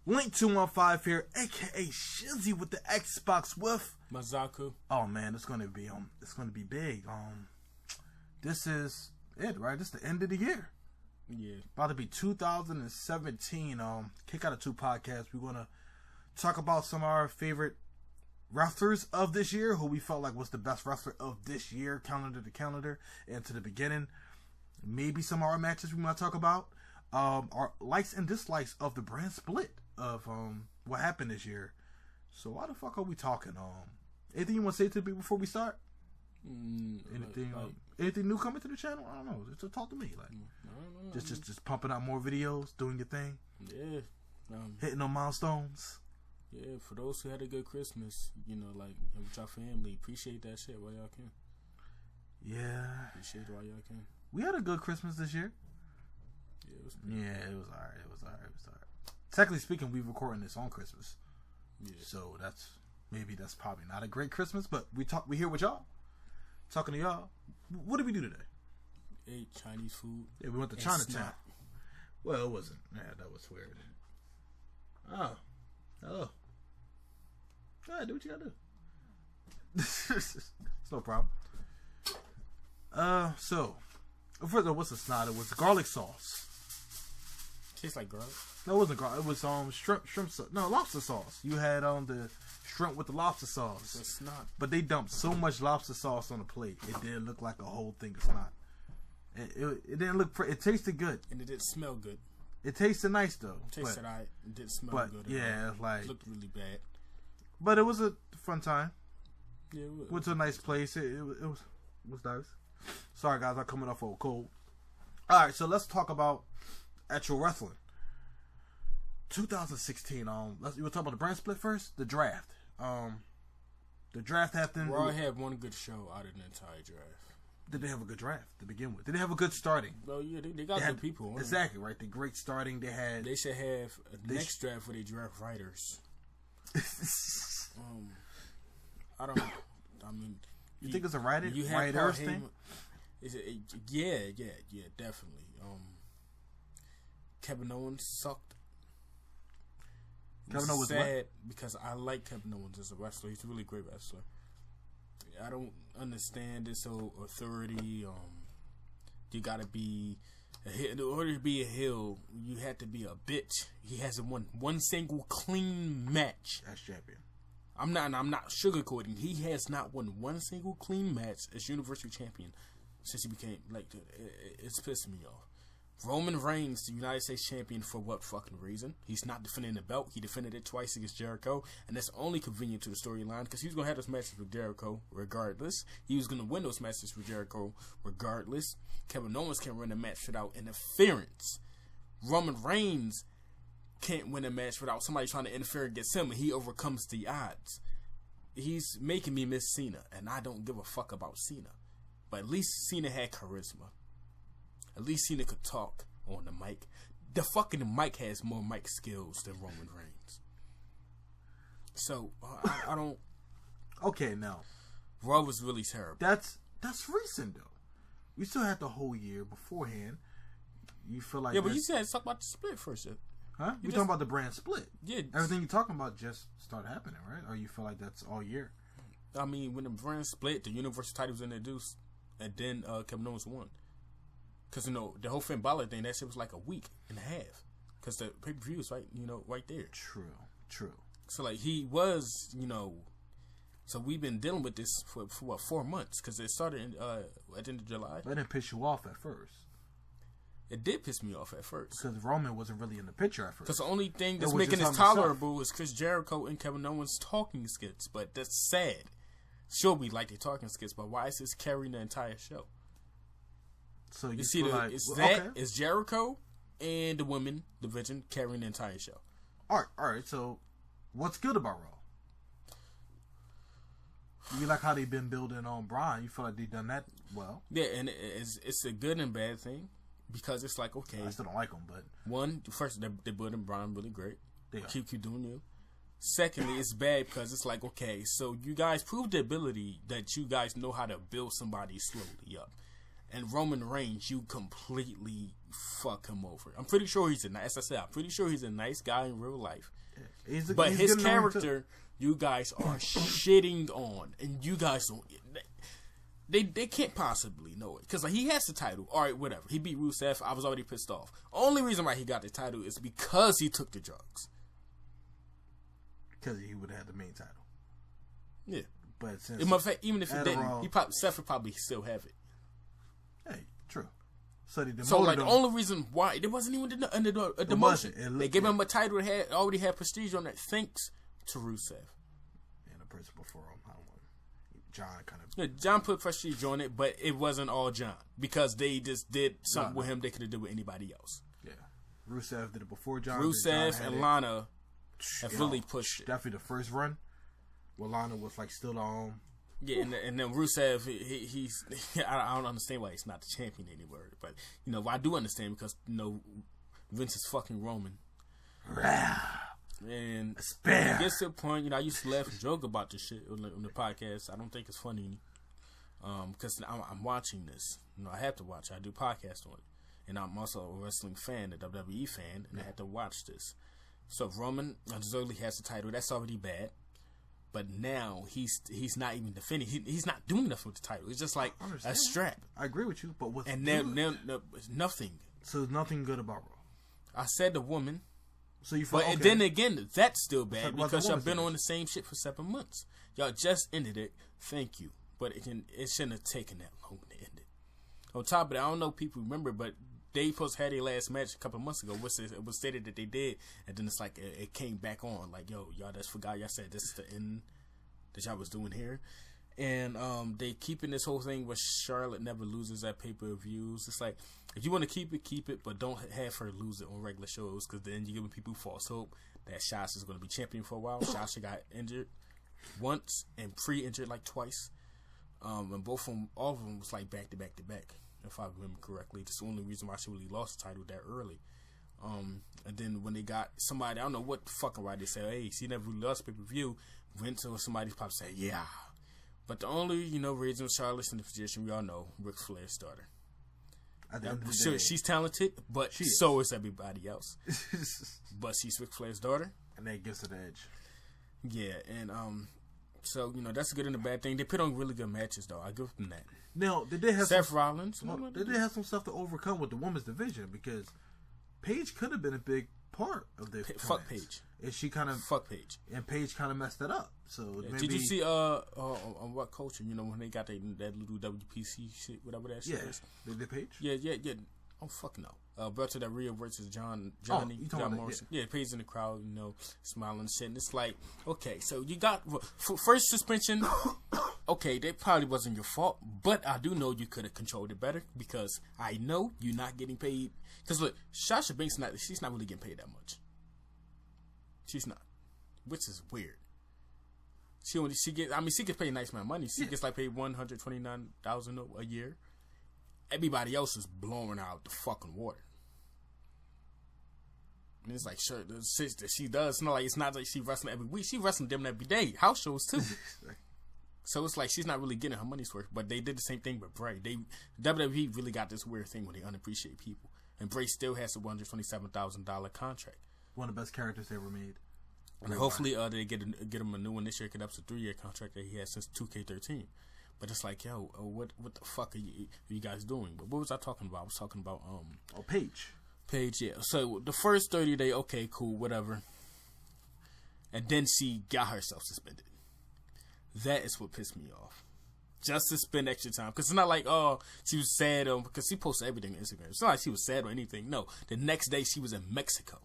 Link 215 here, aka Shizzy with the Xbox with Mazaku. Oh man, it's gonna be big. This is it, right? This is the end of the year. Yeah. About to be 2017. Kick out of 2 podcasts. We're gonna talk about some of our favorite wrestlers of this year, who we felt like was the best wrestler of this year, calendar to calendar, and to the beginning. Maybe some of our matches we might talk about. Our likes and dislikes of the brand split of what happened this year. So why the fuck are we talking? Anything you want to say to people before we start? Anything new coming to the channel? I don't know. Just talk to me. Like, I don't know. Just pumping out more videos, doing your thing. Yeah. Hitting on milestones. Yeah, for those who had a good Christmas, like with your family, appreciate that shit while y'all can. Yeah. Appreciate it while y'all can. We had a good Christmas this year. Yeah, it was alright. It was alright. Technically speaking, we recording this on Christmas. Yeah. So that's probably not a great Christmas, but we here with y'all. Talking to y'all. What did we do today? Ate Chinese food. Yeah, we went to Chinatown. Well, it wasn't. Yeah, that was weird. Oh. Go ahead, do what you gotta do. It's no problem. So first of all, what's the snot? It was garlic sauce. Tastes like garlic. No, it wasn't garlic. It was shrimp sauce. No, lobster sauce. You had the shrimp with the lobster sauce. It's snot. But they dumped so much lobster sauce on the plate, it didn't look like a whole thing of snot. It didn't look pretty. It tasted good. And it didn't smell good. It tasted nice though. It tasted alright. It didn't smell good. Yeah, it looked really bad. But it was a fun time. Yeah, it was. Went to a nice place. It was nice. Sorry guys, I'm coming off a cold. Alright, so let's talk about actual wrestling. 2016. You want to talk about the brand split first? The draft. The draft happened. Raw had one good show out of the entire draft. Did they have a good draft to begin with? Did they have a good starting? Well, yeah, they got good people. Exactly, right? The great starting they had. They should have a next draft where they draft writers. I don't know. I mean, you think it's a writers thing? Is it? Yeah, definitely. Kevin Owens sucked. Kevin Owens sad what? Because I like Kevin Owens as a wrestler. He's a really great wrestler. I don't understand this whole authority. You gotta be in order to be a heel, you have to be a bitch. He hasn't won one single clean match as champion. I'm not sugarcoating. He has not won one single clean match as Universal Champion since he became it's pissing me off. Roman Reigns, the United States Champion, for what fucking reason? He's not defending the belt. He defended it twice against Jericho, and that's only convenient to the storyline because he was going to have those matches with Jericho regardless. He was going to win those matches with Jericho regardless. Kevin Owens can't win a match without interference. Roman Reigns can't win a match without somebody trying to interfere against him, and he overcomes the odds. He's making me miss Cena, and I don't give a fuck about Cena. But at least Cena had charisma. At least Cena could talk on the mic. The fucking mic has more mic skills than Roman Reigns. So I don't. Okay, now Raw was really terrible. That's recent though. We still had the whole year beforehand. You feel like but you said talk about the split first. Huh? You're talking about the brand split. Yeah. Everything you're talking about just started happening, right? Or you feel like that's all year? I mean, when the brand split, the Universal title was introduced, and then Kevin Owens won. Because, the whole Finn Balor thing, that shit was like a week and a half. Because the pay-per-view was right there. True. So, he was, so we've been dealing with this for what, 4 months? Because it started at the end of July. That didn't piss you off at first. It did piss me off at first. Because Roman wasn't really in the picture at first. Because the only thing that's making this tolerable is Chris Jericho and Kevin Owens talking skits. But that's sad. Sure, we like their talking skits, but why is this carrying the entire show? So you see, it's Jericho and the women division carrying the entire show. All right. So, what's good about Raw? You like how they've been building on Braun? You feel like they've done that well? Yeah, and it's a good and bad thing because it's like, okay, I still don't like them, but first they're building Braun really great. They keep doing you. Secondly, it's bad because it's like, okay, so you guys proved the ability that you guys know how to build somebody slowly up. and Roman Reigns, you completely fuck him over. I'm pretty sure he's as I said, I'm pretty sure he's a nice guy in real life. Yeah. But his character, you guys are shitting on, and you guys don't. They can't possibly know it because he has the title. All right, whatever. He beat Rusev. I was already pissed off. Only reason why he got the title is because he took the drugs. Because he would have had the main title. Yeah, but since even if he didn't, Seth would probably still have it. Hey, true. So the only reason why there wasn't even a demotion. They gave him a title that already had prestige on it, thanks to Rusev. And the person before him, I don't know. John kind of. Yeah, John put prestige on it, but it wasn't all John because they just did something with him they could have done with anybody else. Yeah, Rusev did it before John. Rusev and Lana have really pushed it. Definitely the first run, where Lana was like still on. Yeah, and then Rusev, he's I don't understand why he's not the champion anymore, but I do understand because Vince is fucking Roman. And it gets to the point, I used to laugh and joke about this shit on the podcast. I don't think it's funny because I'm watching this. I have to watch it. I do podcasts on it. And I'm also a wrestling fan, a WWE fan, and I had to watch this. So if Roman deservedly has the title, that's already bad. But now he's not even defending. He's not doing enough with the title. It's just like a strap. I agree with you, but what's nothing. So there's nothing good about Raw. I said the woman. So you felt, but then again, that's still bad because y'all been on the same shit for 7 months. Y'all just ended it. Thank you, but it shouldn't have taken that long to end it. On top of that, I don't know if people remember, but they supposed to have their last match a couple of months ago. It was stated that they did, and then it's like it came back on. Like, yo, y'all just forgot. Y'all said this is the end that y'all was doing here. And they keeping this whole thing where Charlotte never loses at pay-per-views. It's like, if you want to keep it, but don't have her lose it on regular shows, because then you're giving people false hope that Shasha's going to be champion for a while. Shasha got injured once and pre-injured like twice. And all of them was like back to back to back, if I remember correctly. That's the only reason why she really lost the title that early. And then when they got somebody, I don't know what fucking right they said, hey, she never really lost pay-per-view, went to somebody's probably say, yeah. But the only, reason Charlotte's in the position, we all know, Ric Flair's daughter. She's talented, but so is everybody else. But she's Ric Flair's daughter. And that gives her the edge. Yeah, and so, that's a good and a bad thing. They put on really good matches, though. I give them that. Now, did they have Seth Rollins? They did have some stuff to overcome with the women's division, because Paige could have been a big part of this. Fuck Paige. And she kind of fuck Paige, and Paige kind of messed it up. So maybe, did you see on what culture? When they got that little WPC shit, whatever that shit is. Did Paige? Yeah. Oh fuck no. Berto Del Rio versus John Morrison. Yeah, Paige in the crowd, smiling and shit. And it's like, okay, so you got first suspension. Okay, that probably wasn't your fault, but I do know you could have controlled it better, because I know you're not getting paid. Because look, Sasha Banks she's not really getting paid that much. She's not, which is weird. She gets paid a nice amount of money. She gets paid $129,000 a year. Everybody else is blowing out the fucking water. And it's like, sure, she does. It's not like she wrestling every week. She wrestling them every day. House shows too. So it's like she's not really getting her money's worth. But they did the same thing with Bray. WWE really got this weird thing where they unappreciate people. And Bray still has a $127,000 contract. One of the best characters they ever made. And hopefully they get him a new one this year, because that's a 3-year contract that he has since 2K13. But it's like, yo, what the fuck are you guys doing? But what was I talking about? I was talking about Paige. Paige, yeah. So the first 30 days, okay, cool, whatever. And then she got herself suspended. That is what pissed me off. Just to spend extra time. Because it's not like, she was sad, because she posted everything on Instagram. It's not like she was sad or anything. No, the next day she was in Mexico.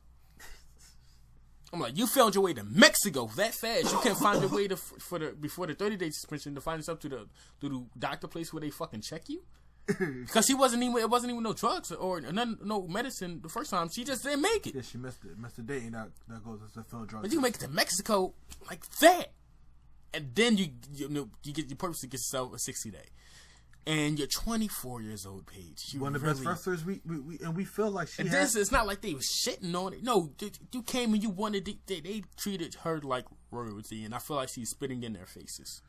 I'm like, you found your way to Mexico that fast. You can't find your way before the 30-day suspension to find yourself to the doctor place where they fucking check you. Because it wasn't even no drugs or no medicine the first time. She just didn't make it. Yeah, she missed the date, and that goes as a failed drug. But you make it to Mexico like that, and then you purposely get yourself a 60-day. And you're 24 years old, Paige. One of the best wrestlers, we feel like she. And it's not like they was shitting on it. No, you came and you wanted. They treated her like royalty, and I feel like she's spitting in their faces.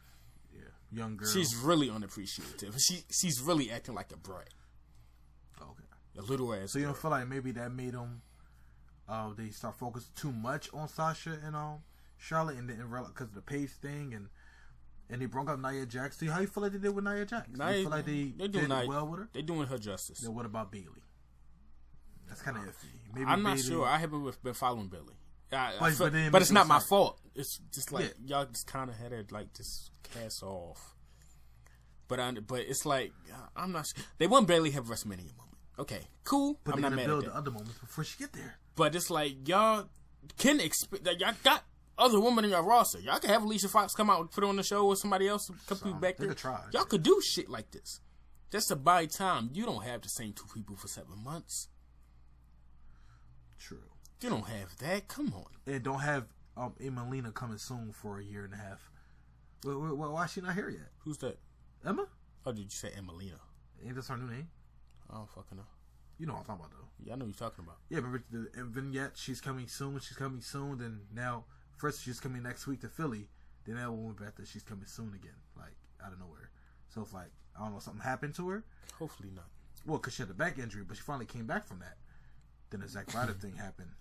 Yeah, young girl. She's really unappreciative. She's really acting like a brat. Okay. A little ass. So you girl. don't feel like maybe that made them they start focusing too much on Sasha and Charlotte and because of the Paige thing and they broke up Nia Jax. See how you feel like they did with Nia Jax? You feel like they did well with her? They're doing her justice. Then what about Bayley? That's kind of iffy. Maybe I'm not Bayley, sure. I haven't been following Bayley. But it's not my fault. It's just like y'all just kind of had it like just cast off. But it's like I'm not sure. They want Bayley have a WrestleMania moment. Okay, cool. But I'm they're not mad build at that. the other moments before she get there. But it's like y'all can expect that y'all got other women in your roster. Y'all can have Alicia Fox come out and put on the show or somebody else come through back there. Try. Y'all could do shit like this. Just to buy time. You don't have the same two people for 7 months. True. You don't have that. Come on. And don't have Emelina coming soon for a year and a half. Why is she not here yet? Who's that? Emma? Oh, did you say Emelina? Ain't this her new name? I don't fucking know. You know what I'm talking about, though. Yeah, I know what you're talking about. Yeah, remember the vignette? She's coming soon. Then now, first she's coming next week to Philly. Then that one went back to she's coming soon again, like out of nowhere. So it's like, I don't know, something happened to her. Hopefully not. Well, because she had a back injury, but she finally came back from that. Then the Zack Ryder thing happened.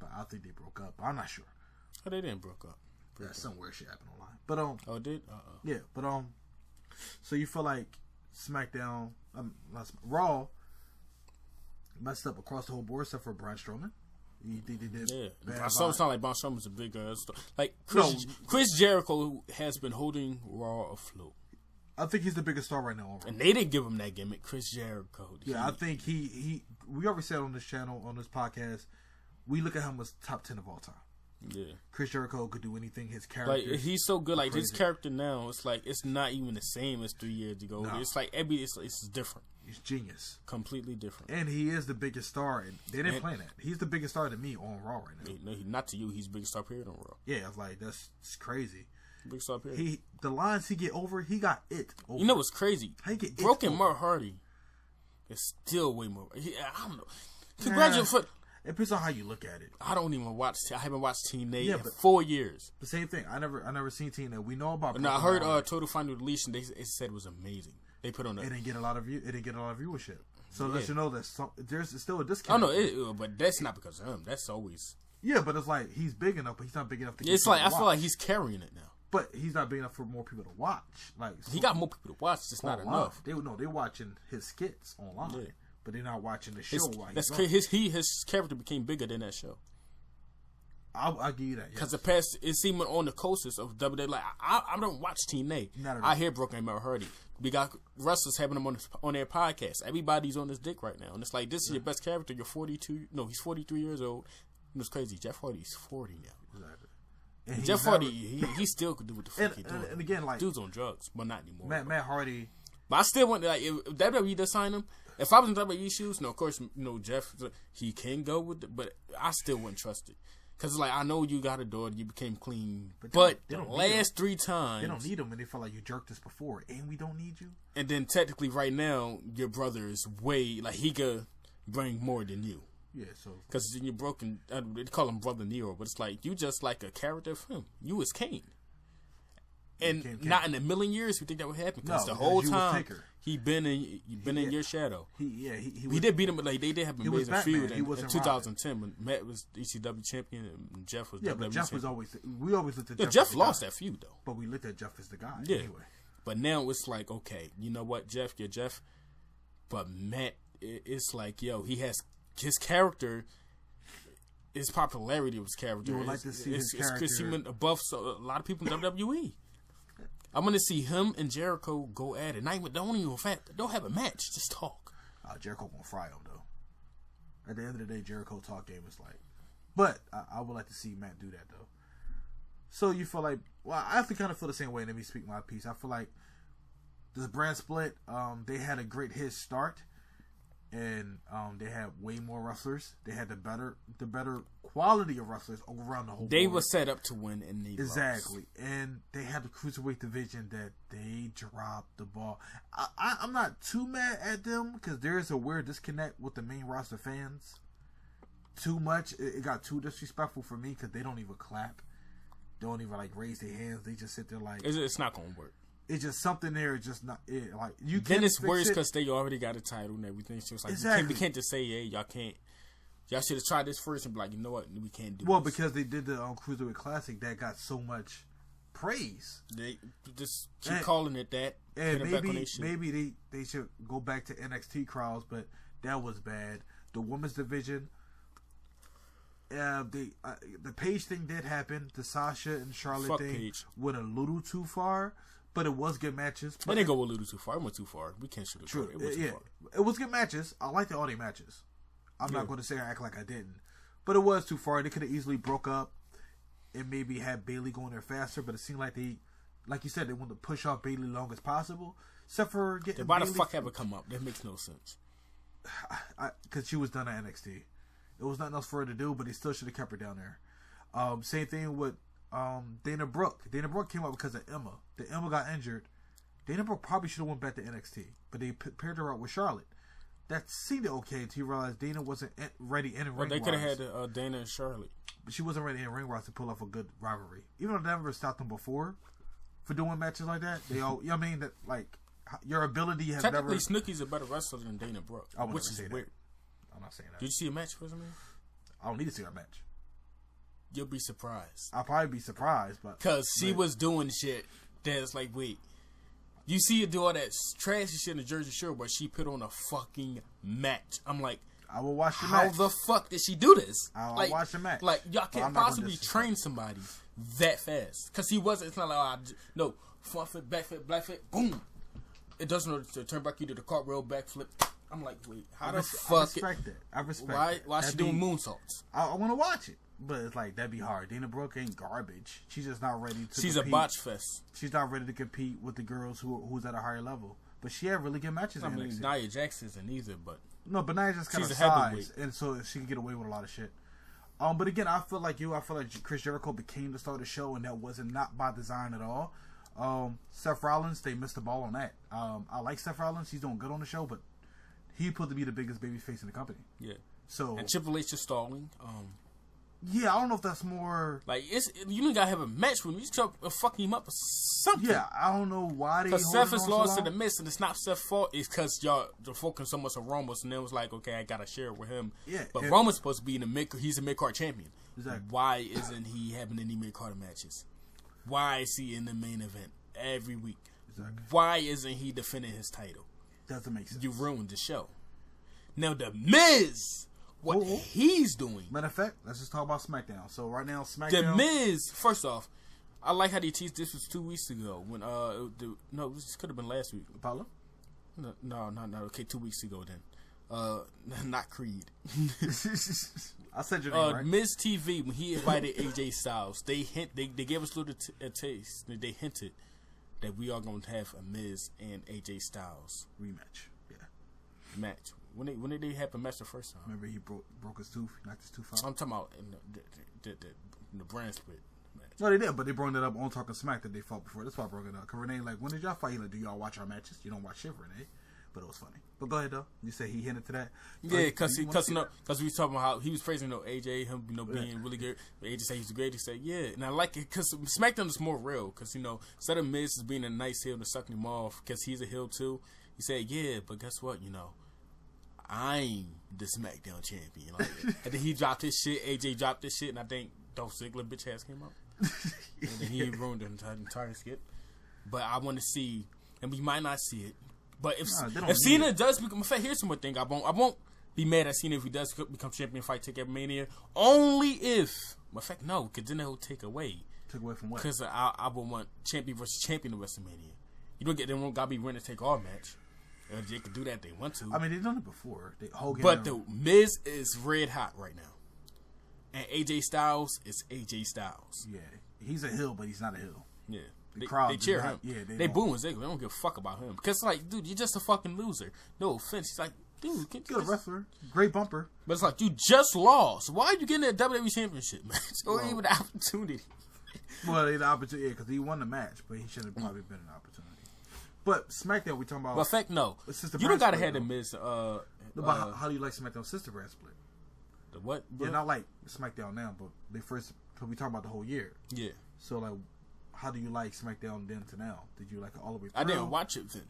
But I think they broke up. I'm not sure. Oh, they didn't broke up. Some weird shit happened online. But oh, it did? yeah. But so you feel like SmackDown, Raw messed up across the whole board except for Braun Strowman. You think they did? Yeah. It's not like Braun Strowman's a big like Chris Jericho has been holding Raw afloat. I think he's the biggest star right now on Raw. And they didn't give him that gimmick, Chris Jericho. Yeah, I think he we already said on this channel, on this podcast, we look at him as top 10 of all time. Yeah. Chris Jericho could do anything. His character, like he's so good. Like his character now, it's like it's not even the same as 3 years ago. No. It's like it's different. He's genius, completely different. And he is the biggest star. And they didn't plan that. He's the biggest star to me on Raw right now. No, not to you. He's the biggest star period on Raw. Yeah, like that's crazy. Big star period. The lines he get over, he got it over. You know what's crazy? He get Broken Matt Hardy is still way more. I don't know. Congratulations. It depends on how you look at it. I don't even watch. I haven't watched Team A in 4 years. The same thing. I never seen Team A. We know about. No, I heard Total Final Deletion. They said it was amazing. They put on. It didn't get a lot of viewership. So let you know that there's still a discount. Oh no, but that's not because of him. That's always. Yeah, but it's like he's big enough, but he's not big enough to. It's like I feel like he's carrying it now. But he's not big enough for more people to watch. Like he got more people to watch, just not enough. They're watching his skits online. Yeah. But they're not watching the show. His character became bigger than that show. I'll give you that. Because the past, it seemed on the coasters of WWE. Like I don't watch Team A. I hear Broken Matt Hardy. We got wrestlers having them on their podcast. Everybody's on this dick right now, and it's like this is your best character. You're 42. No, he's 43 years old. It's crazy. Jeff Hardy's 40 now. Exactly. And Jeff Hardy, he still could do what the fuck he's doing. And again, like dude's on drugs, but not anymore. Matt Hardy. But I still want if WWE does sign him. If I was in WWE shoes, no, of course, Jeff, he can go with it, but I still wouldn't trust it. Because, like, I know you got a daughter, you became clean, but the last 3 times... They don't need him, and they feel like you jerked us before, and we don't need you? And then, technically, right now, your brother is way... Like, he could bring more than you. Yeah, so... Because you're broken... They call him Brother Nero, but it's like, you just like a character of him. You was Kane. And not in a million years you think that would happen. Because the whole time he been in your shadow. He did beat him, but like they did have an amazing feud in 2010 when Matt was ECW champion and Jeff was WWE but Jeff champion. was always we always looked at Jeff. Jeff lost that feud though. But we looked at Jeff as the guy anyway. But now it's like, okay, you know what, Jeff, you're Jeff. But Matt, it's like, yo, he has his character. His popularity of his character. You would like to see his character. Because he went above a lot of people in WWE. I'm gonna see him and Jericho go at it. Don't have a match. Just talk. Jericho gonna fry him though. At the end of the day, Jericho talk game is like. But I would like to see Matt do that though. So you feel like, well, I actually kind of feel the same way. Let me speak my piece. I feel like this brand split. They had a great hit start, and they had way more wrestlers. They had the better quality of wrestlers around the whole. They were set up to win, and they exactly. lost. And they had the cruiserweight division that they dropped the ball. I'm not too mad at them because there is a weird disconnect with the main roster fans. Too much. It got too disrespectful for me because they don't even clap. They don't even like raise their hands. They just sit there like it's not gonna work. it's just something there. Just not it. Like you. Then it's worse because they already got a title and everything. So it's like exactly. we can't just say, "Hey, y'all can't." Y'all should have tried this first and be like, you know what, we can't do. Well, this. because they did the Cruiserweight Classic that got so much praise. They just keep calling it that. And maybe they should go back to NXT crowds, but that was bad. The women's division, the Paige thing did happen. The Sasha and Charlotte thing Paige. Went a little too far, but it was good matches. But they didn't go a little too far. It went too far. We can't shoot it. True. It went too far. It was good matches. I liked all the matches. I'm not going to say I act like I didn't, but it was too far. They could have easily broke up and maybe had Bayley going there faster. But it seemed like they, like you said, they wanted to push off Bayley long as possible, except for getting. Why the fuck have it come up? That makes no sense. Because she was done at NXT. It was nothing else for her to do, but they still should have kept her down there. Same thing with Dana Brooke. Dana Brooke came up because of Emma. The Emma got injured. Dana Brooke probably should have went back to NXT, but they paired her up with Charlotte. That seemed okay until you realized Dana wasn't ready in ring. Well, they could have had Dana and Charlotte. But she wasn't ready in ring wise to pull off a good rivalry. Even though they never stopped them before for doing matches like that. They all, you know what I mean? That, like, your ability has technically, Snooki's a better wrestler than Dana Brooke, which is weird. I'm not saying that. Did you see a match for me? I don't need to see her match. You'll be surprised. I'll probably be surprised, but because she was doing shit that's like, wait. You see her do all that trashy shit in the Jersey Shore, but she put on a fucking match. I'm like, I will watch the match. How the fuck did she do this? I'll watch the match. Like, y'all can't possibly train somebody that fast. Because he wasn't, it's not like, no, front foot, back foot, black foot, boom. It doesn't know to turn back, you do the cartwheel, backflip. I'm like, wait, how the fuck? I respect that. I respect that. Why she doing moonsaults? I want to watch it. But it's like, that'd be hard. Dana Brooke ain't garbage. She's just not ready to She's compete. a botch fest. She's not ready to compete with the girls who's at a higher level. But she had really good matches. I mean, Nia Jax isn't either, but... No, but Nia just kind of size. And so she can get away with a lot of shit. But again, I feel like Chris Jericho became the star of the show, and that wasn't not by design at all. Seth Rollins, they missed the ball on that. I like Seth Rollins. He's doing good on the show, but he put to be the biggest babyface in the company. Yeah. So and Triple H is stalling. Yeah, I don't know if that's more like you don't gotta have a match with him. You just gotta fuck him up or something. Yeah, I don't know why they. Because Seth is lost to the Miz, and it's not Seth's fault. It's because y'all are focusing so much on Roman, and then it was like, okay, I gotta share it with him. Yeah, but Roman's supposed to be in the mid. He's a mid-card champion. Exactly. Why isn't he having any mid-card matches? Why is he in the main event every week? Exactly. Why isn't he defending his title? Doesn't make sense. You ruined the show. Now the Miz. What he's doing. Matter of fact, let's just talk about SmackDown. So right now, SmackDown. The Miz. First off, I like how they teased this was 2 weeks ago when this could have been last week. Apollo? No. Okay, 2 weeks ago then. Not Creed. I said your name right. Miz TV when he invited AJ Styles, they gave us a little taste. They hinted that we are going to have a Miz and AJ Styles rematch. Yeah, match. When did they have a match the first time? Remember he broke his tooth, knocked his tooth out. I'm talking about in the brand split match. No, they did, but they brought it up on Talking Smack that they fought before. That's why I brought it up. Cause Renee like, when did y'all fight? He like, do y'all watch our matches? You don't watch shit, Renee. But it was funny. But go ahead though. You said he hinted to that. Yeah, because we was talking about how he was praising AJ, him being really good. AJ said he's great. He said yeah, and I like it because SmackDown is more real. Because instead of Miz as being a nice heel to sucking him off, because he's a heel too. He said yeah, but guess what? I'm the SmackDown champion. Like, and then he dropped his shit. AJ dropped his shit, and I think Dolph Ziggler bitch ass came out. And then he ruined the entire skit. But I want to see, and we might not see it. But if Cena does become, in fact, here's some more thing. I won't be mad at Cena if he does become champion, fight, take every Mania. Only if, in fact, no, because then he'll take away. Take away from what? Because I would want champion versus champion of WrestleMania. You don't get them. Got to be winner take all match. They could do that if they want to. I mean, they've done it before. But the Miz is red hot right now. And AJ Styles is AJ Styles. Yeah. He's a heel, but he's not a heel. Yeah. They cheer him. Yeah, they boo Ziggler. They don't give a fuck about him. Because it's like, dude, you're just a fucking loser. No offense. He's like, dude, you're a wrestler. Great bumper. But it's like, you just lost. Why are you getting that WWE Championship match? Or even the opportunity. Well, the opportunity, because he won the match, but he should have probably been an opportunity. But SmackDown, we talking about. But fact, no. You don't gotta have the Miz. How do you like SmackDown sister brand split? The what? Bro? Yeah, not like SmackDown now, but we talking about the whole year. Yeah. So like, how do you like SmackDown then to now? Did you like it all the way through? I didn't watch it then.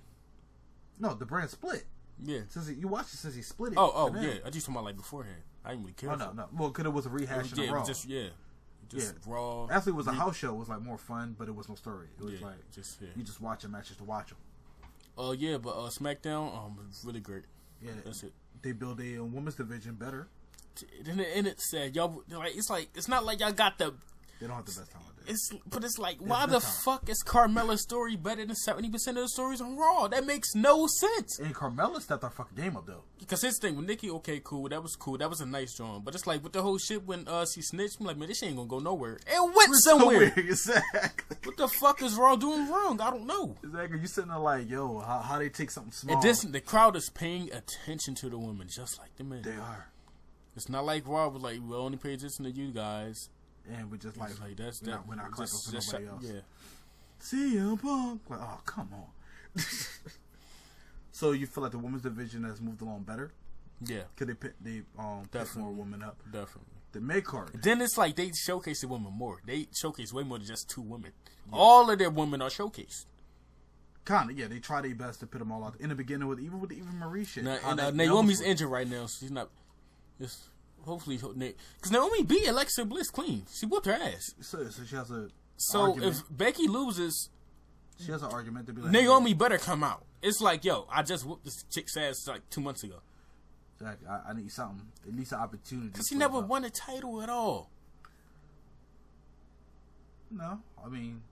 No, the brand split. Yeah. You watched it since he split it. Oh, yeah. I just talking about like beforehand. I didn't really care. Oh, no. Well, because it was a rehash of Raw. Just Raw. Actually, it was a house show. It was like more fun, but it was no story. It was you just watching matches to watch them. Oh, yeah, but SmackDown, really great. Yeah. That's it. They build a women's division better. And it said, y'all, it's not like y'all got the... They don't have the best talent. It's like, why the fuck is Carmella's story better than 70% of the stories on Raw? That makes no sense. And Carmella stepped our fucking game up, though. Because his thing with Nikki, okay, cool. That was cool. That was a nice drawing. But it's like, with the whole shit when she snitched, I'm like, man, this shit ain't gonna go nowhere. It went somewhere. Exactly. What the fuck is Raw doing wrong? I don't know. Exactly. You sitting there like, yo, how they take something small. The crowd is paying attention to the women, just like the men. They are. It's not like Raw was like, we'll only pay attention to you guys. And we just like we're not clapping for nobody else. Yeah. CM Punk. Like, oh, come on. So you feel like the women's division has moved along better? Yeah. Could they pick more women up? Definitely. The mid card. Then it's like they showcase the women more. They showcase way more than just 2 women. Yeah. All of their women are showcased. Kinda, yeah. They try their best to put them all out in the beginning with Eva Marie shit. Naomi's injured right now, so she's not. Hopefully, because Naomi beat Alexa Bliss clean. She whooped her ass. So she has a. So argument. If Becky loses, she has an argument to be like, Naomi better come out. It's like, yo, I just whooped this chick's ass like 2 months ago. Exactly. I need something. At least an opportunity. Because she never won a title at all. No, even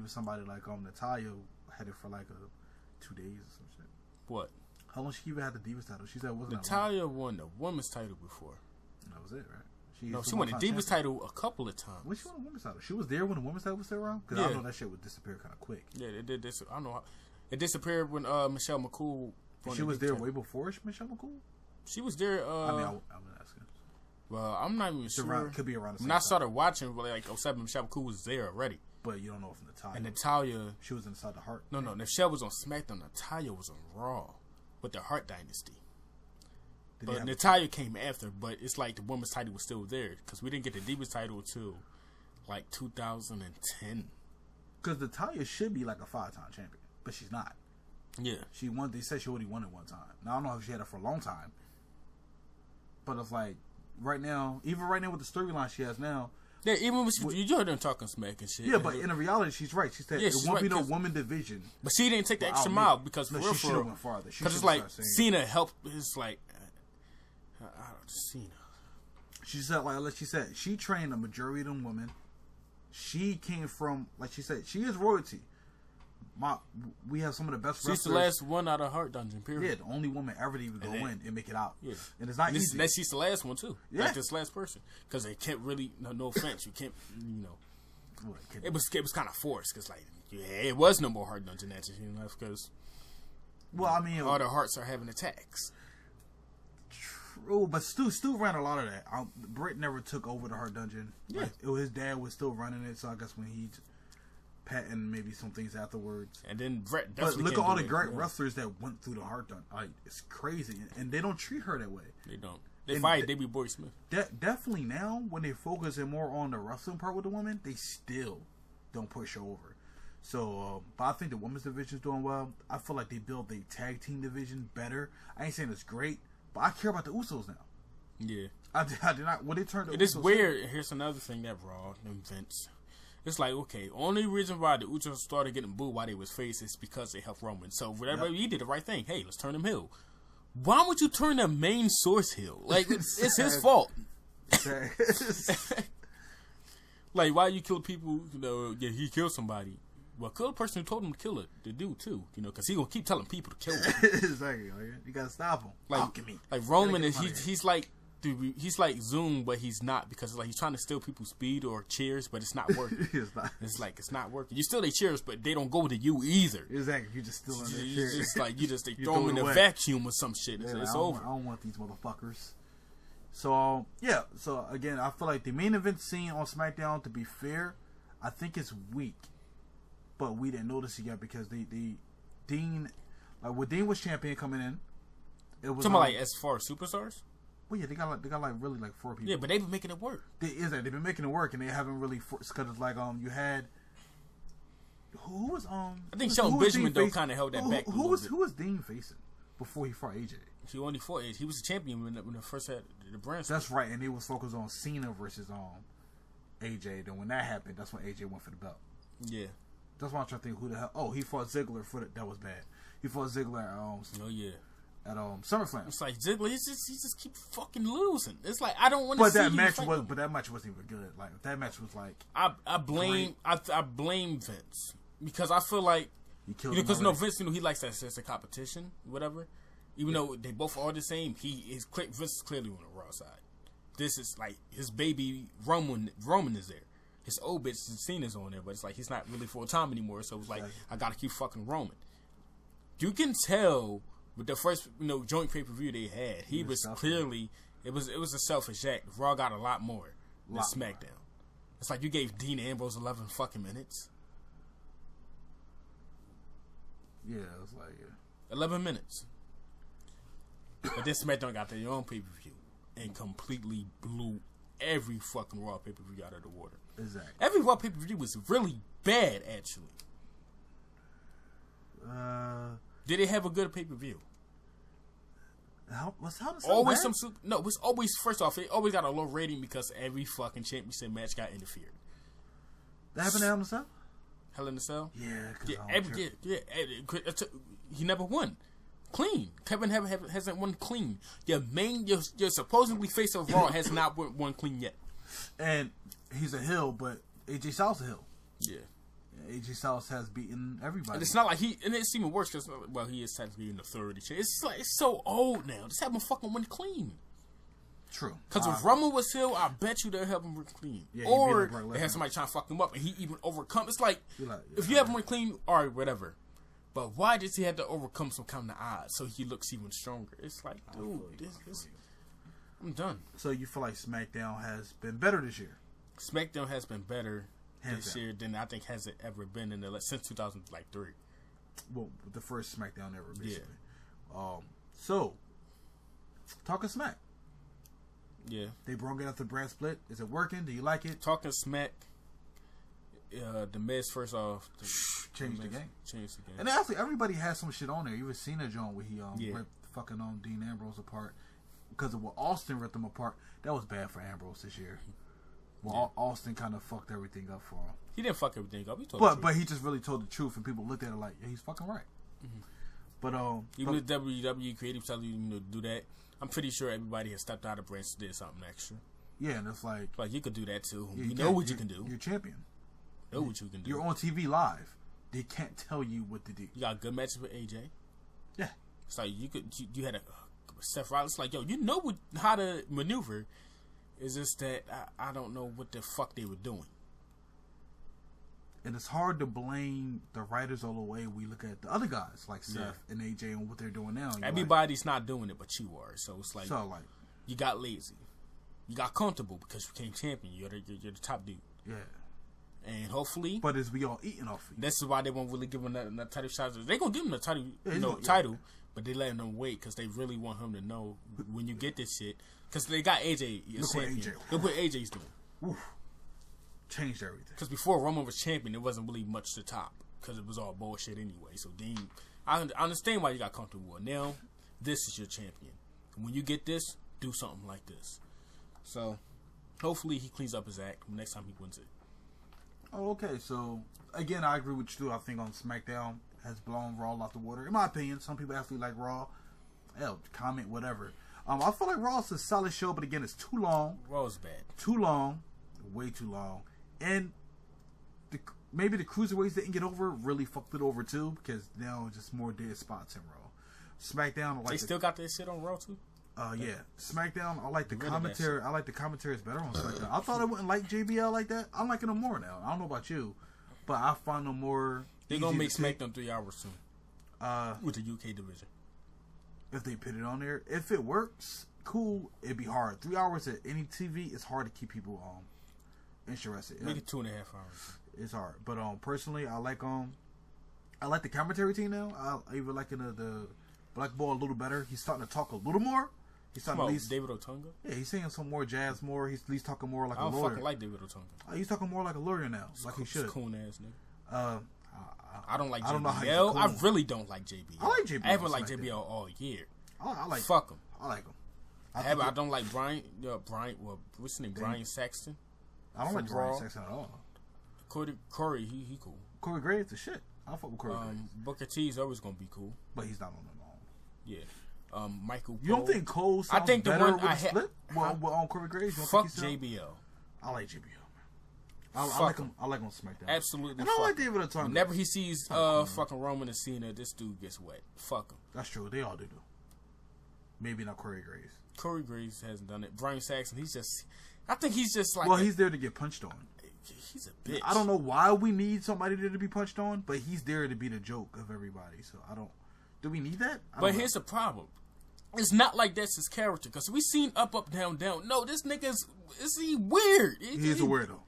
somebody like Natalya had it for like 2 days or some shit. What? How long she even had the Divas title? She said wasn't Natalya won the women's title before. That was it, right? She won the Divas title a couple of times. When she won the women's title? She was there when the women's title was still around? Because I know that shit would disappear kind of quick. Yeah, it did. I don't know how. It disappeared when Michelle McCool. She was there way before Michelle McCool? She was there. I was asking. Well, I'm not even sure. Could be around the same When I started watching, like 07, Michelle McCool was there already. But you don't know if Natalya. And Natalya. She was inside the Hart. No, Michelle was on SmackDown. Natalya was on Raw with the Hart Dynasty. But Natalya came after, but it's like the women's title was still there because we didn't get the Divas title until like 2010. Because Natalya should be like a 5-time champion, but she's not. Yeah, she won. They said she already won it one time. Now I don't know if she had it for a long time, but it's like right now, even right now with the storyline she has now. Yeah, even when you heard them talking smack and shit. Yeah, but in reality, she's right. She said it won't be no woman division. But she didn't take the extra mile because she should have went farther. Because it's like Cena helped. It's like Cena. She said she trained a majority of them women. She came from, like she said, she is royalty. We have some of the best wrestlers. She's the last one out of Hart Dungeon, period. Yeah, the only woman ever to even go in and make it out. Yeah. And it's not easy. She's the last one, too. Yeah. Like this last person. Because they can't really, no offense, you can't, It was kind of forced, because, like, it was no more Hart Dungeon matches, because all the Hearts are having attacks. True, but Stu ran a lot of that. Britt never took over the Hart Dungeon. Yeah. Like, his dad was still running it, so I guess when he patting maybe some things afterwards. And then Brett definitely. But look at all the great wrestlers that went through the Hart Dungeon. Like, it's crazy, and they don't treat her that way. They don't. They fight Davey Boy Smith. Definitely now, when they focusing more on the wrestling part with the women, they still don't push her over. So, but I think the women's division is doing well. I feel like they built the tag team division better. I ain't saying it's great, but I care about the Usos now. Yeah. I did not. When they turned the Usos. It is weird. Here's another thing that Raw and Vince. It's like, okay, only reason why the Usos started getting booed while they was face is because they helped Roman. So, whatever, he did the right thing. Hey, let's turn him heel. Why would you turn the main source heel? Like, it's his fault. Like, why you kill people, he killed somebody. Well, kill the person who told him to kill it, the dude, too. Because he going to keep telling people to kill him. Exactly. You got to stop him. Like Roman, he's like, dude, he's like Zoom, but he's not, because he's trying to steal people's speed or cheers, but it's not working. It's not working. You steal their cheers, but they don't go to you either. Exactly. You just stealing their cheers. It's like they throw them in a vacuum or some shit. It's over. I don't want these motherfuckers. So yeah. So again, I feel like the main event scene on SmackDown, to be fair, I think it's weak, but we didn't notice it yet because Dean, like when Dean was champion coming in, it was like as far as superstars. Well, yeah, they got really 4 people. Yeah, but they've been making it work. They've been making it work, and they haven't really because it's like you had Who was I think Shelton Benjamin though kind of held that back. Who was Dean facing before he fought AJ? He only fought AJ. He was a champion when the first had the brand. That's right, and it was focused on Cena versus AJ. Then when that happened, that's when AJ went for the belt. Yeah, that's why I'm trying to think who the hell. Oh, he fought Ziggler for that was bad. He fought Ziggler at SummerSlam. It's like Ziggler, he just keep fucking losing. It's like I don't want to. But that match wasn't even good. Like that match was like I blame Vince because I feel like because Vince he likes that sense of competition, whatever. Even though they both are the same, Vince is clearly on the Raw side. This is like his baby Roman is there. His old bitch Cena's on there, but it's like he's not really full time anymore. So it's like I gotta keep fucking Roman. You can tell with the first joint pay per view they had, he was clearly it was a selfish act. Raw got a lot more than SmackDown. It's like you gave Dean Ambrose 11 fucking minutes. Yeah, it was like 11 minutes. But then SmackDown got their own pay per view and completely blew every fucking Raw pay per view out of the water. Exactly. Every Raw pay per view was really bad, actually. Did it have a good pay per view? Always it's always first off. It always got a low rating because every fucking championship match got interfered. That happened to Hell in a Cell? Hell in a Cell? Yeah, he never won clean. Kevin hasn't won clean. Your supposedly face of Raw has not won clean yet. And he's a heel, but AJ Styles a heel. Yeah. AJ Styles has beaten everybody. And it's not like and it's even worse because, well, he is technically in the 30s. It's like, it's so old now. Just have him fucking win clean. True. Because if Roman was heel, I bet you they'll have him win clean. Yeah, or they have somebody trying to fuck him up and he even overcome. It's like, if you have him win clean, all right, whatever. But why does he have to overcome some kind of odds so he looks even stronger? It's like, dude, I'm done. So you feel like SmackDown has been better this year? SmackDown has been better this year than I think has it ever been since 2003. Well, the first SmackDown ever, basically. Yeah. So, talking Smack. Yeah. They brought it up the brand split. Is it working? Do you like it? Talking Smack. The Miz first off changed the game. And actually, everybody has some shit on there. Even Cena John where he ripped fucking Dean Ambrose apart because of what Austin ripped him apart. That was bad for Ambrose this year. Well, Austin kind of fucked everything up for him. He didn't fuck everything up. He told but he just really told the truth, and people looked at it like, yeah, he's fucking right. Mm-hmm. But even if WWE creative tell you to do that, I'm pretty sure everybody has stepped out of branch and did something extra. Yeah, and it's like you could do that too. You know what you can do. You're champion. Know what you can do. You're on TV live. They can't tell you what to do. You got good matches with AJ. Yeah, it's like you had a Seth Rollins. Like, yo, you know how to maneuver. It's just that I don't know what the fuck they were doing. And it's hard to blame the writers all the way we look at the other guys like Seth and AJ and what they're doing now. Everybody's not doing it, but you are. So it's like, you got lazy, you got comfortable because you became champion. You're the top dude. Yeah. And hopefully, but is we all eating off of you? This is why they won't really give him that title shot. They gonna give him the title, title, but they letting him wait because they really want him to know when you get this shit. Because they got AJ. Look what AJ's doing. Oof. Changed everything. Because before Roman was champion, there wasn't really much to top because it was all bullshit anyway. So Dean, I understand why you got comfortable. Now, this is your champion. And when you get this, do something like this. So, hopefully he cleans up his act next time he wins it. Oh, okay. So, again, I agree with you too. I think on SmackDown has blown Raw out the water. In my opinion, some people actually like Raw. Hell, comment, whatever. I feel like Raw is a solid show, but again, it's too long. Raw is bad. Too long. Way too long. And maybe the cruiserweights didn't get over, really fucked it over too, because now it's just more dead spots in Raw. SmackDown, they still got that shit on Raw too? Yeah. SmackDown, I like the commentary. I like the commentary is better on SmackDown. I thought I wouldn't like JBL like that. I'm liking them more now. I don't know about you, but I find them more. They're gonna make SmackDown 3 hours soon. With the UK division. If they put it on there, if it works, cool. It'd be hard. 3 hours at any TV, it's hard to keep people interested. Make it 2.5 hours. It's hard, but personally, I like the commentary team now. I even liking the Black Ball a little better. He's starting to talk a little more. He's starting at least David Otunga. Yeah, he's saying some more jazz. More. He's at least talking more like a lawyer. I don't fucking like David Otunga. He's talking more like a lawyer now, like he should. Coon ass nigga. I don't like JBL. I don't know how cool. I really don't like JBL. I like JBL. I haven't liked JBL all year. I like. Fuck him. I like him. I don't like Brian. Well, what's his name? Brian Saxton. I don't like Brian Saxton at all. Corey, he cool. Corey Gray is the shit. I fuck with Corey Gray. Booker T is always gonna be cool, but he's not on them all. Yeah. Michael. You don't think Cole sounds better with a split? Well, on Corey Gray, fuck JBL. I like JBL. I like him. I like him on SmackDown. Absolutely. And I like David Otunga. Whenever he sees fucking Roman and Cena, this dude gets wet. Fuck him. That's true. They all do. Maybe not Corey Graves. Corey Graves hasn't done it. Brian Saxton, I think he's just like. Well, he's there to get punched on. He's a bitch. I don't know why we need somebody there to be punched on, but he's there to be the joke of everybody. So I don't. Do we need that? But here's the problem. It's not like that's his character, because we seen up, down, down. No, this nigga's he weird. He's a weirdo.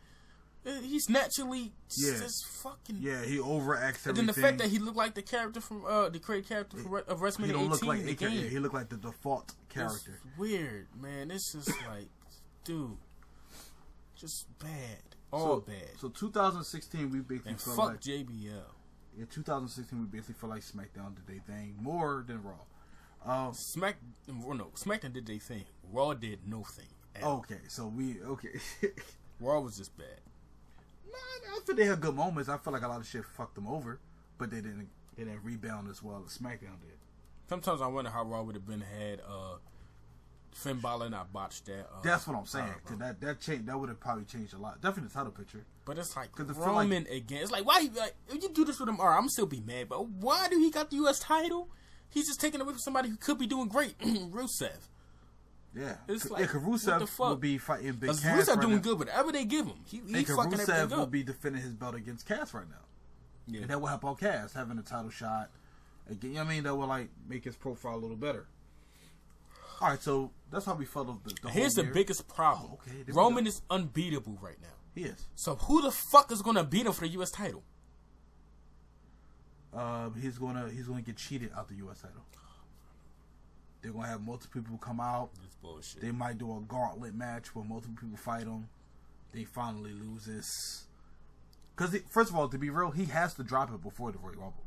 He's naturally just fucking. Yeah, he overacts everything. And then the fact that he looked like the character from the creative character of WrestleMania 18. He don't look like the game. He looked like the default character. It's weird, man. It's just like, dude, just bad, bad. So 2016, we basically felt fuck like JBL. In 2016, we basically felt like SmackDown did their thing more than Raw. SmackDown did their thing. Raw did no thing. Okay, so Raw was just bad. I feel they had good moments. I feel like a lot of shit fucked them over, but they didn't rebound as well as SmackDown did. Sometimes I wonder how Raw would have been had Finn Balor not botched that. That's what I'm saying. Cause that would have probably changed a lot. Definitely the title picture. But it's like Roman again. It's like, why? If you do this with him, I'm still be mad. But why do he got the U.S. title? He's just taking away from somebody who could be doing great. Rusev. Yeah, it's like, Rusev will be fighting Big Cass. Rusev doing good, whatever they give him. He fucking everything up. Rusev will be defending his belt against Cass right now. Yeah, and that will help out Cass having a title shot. Again, you know what I mean, that will like make his profile a little better. All right, so that's how we felt of the Here's whole the biggest problem. Roman is unbeatable right now. He is. So who the fuck is gonna beat him for the U.S. title? He's gonna get cheated out the U.S. title. They're gonna have multiple people come out. That's bullshit. They might do a gauntlet match where multiple people fight him. They finally loses. Because first of all, to be real, he has to drop it before the Royal Rumble.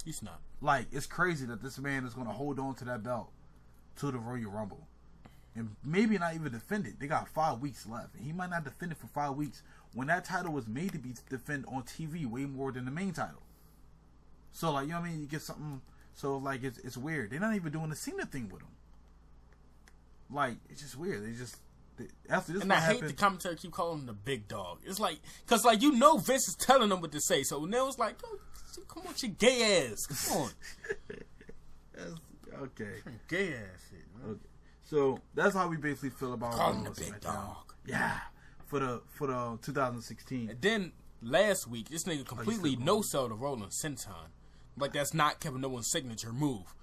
He's not. Like, it's crazy that this man is gonna hold on to that belt to the Royal Rumble, and maybe not even defend it. They got 5 weeks left, and he might not defend it for 5 weeks when that title was made to be defended on TV way more than the main title. So, like, you know what I mean? You get something. So, like, it's weird. They're not even doing the Cena thing with him. Like, it's just weird. After this, and I hate the commentary keep calling him the big dog. It's like, because, like, Vince is telling them what to say. So now it's like, oh, come on, your gay ass. Come on. Okay. Gay ass shit, man. Okay. So, that's how we basically feel about calling the big dog. Yeah. For the 2016. And then, last week, this nigga completely no-sell the Roland Senton. Like, that's not Kevin Owens' signature move.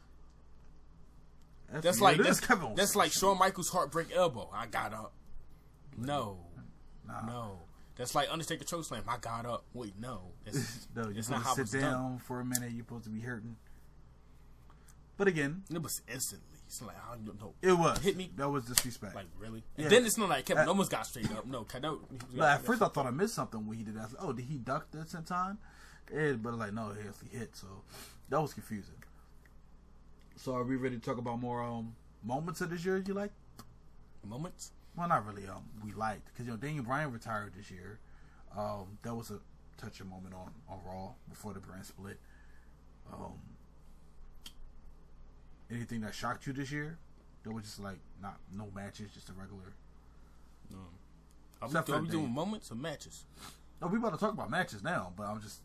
That's like Shawn Michaels' heartbreak elbow. I got up. No. That's like Undertaker chokeslam. I got up. Wait, no. That's not how it's done. Sit down for a minute. You're supposed to be hurting. But again, it was instantly. It's like, I don't know. It was. Hit me. That was disrespect. Like, really? Yeah. And then it's not like Kevin Owens got straight up. No. At first, I thought I missed something when he did that. I was like, oh, did he duck the senton? But like, no, he actually hit. So that was confusing. So are we ready to talk about more moments of this year you like? Moments? Well, not really. We liked because Daniel Bryan retired this year. That was a touching moment on Raw before the brand split. Anything that shocked you this year? That was just like no matches, just a regular. Are we doing moments or matches? No, we about to talk about matches now, but I'm just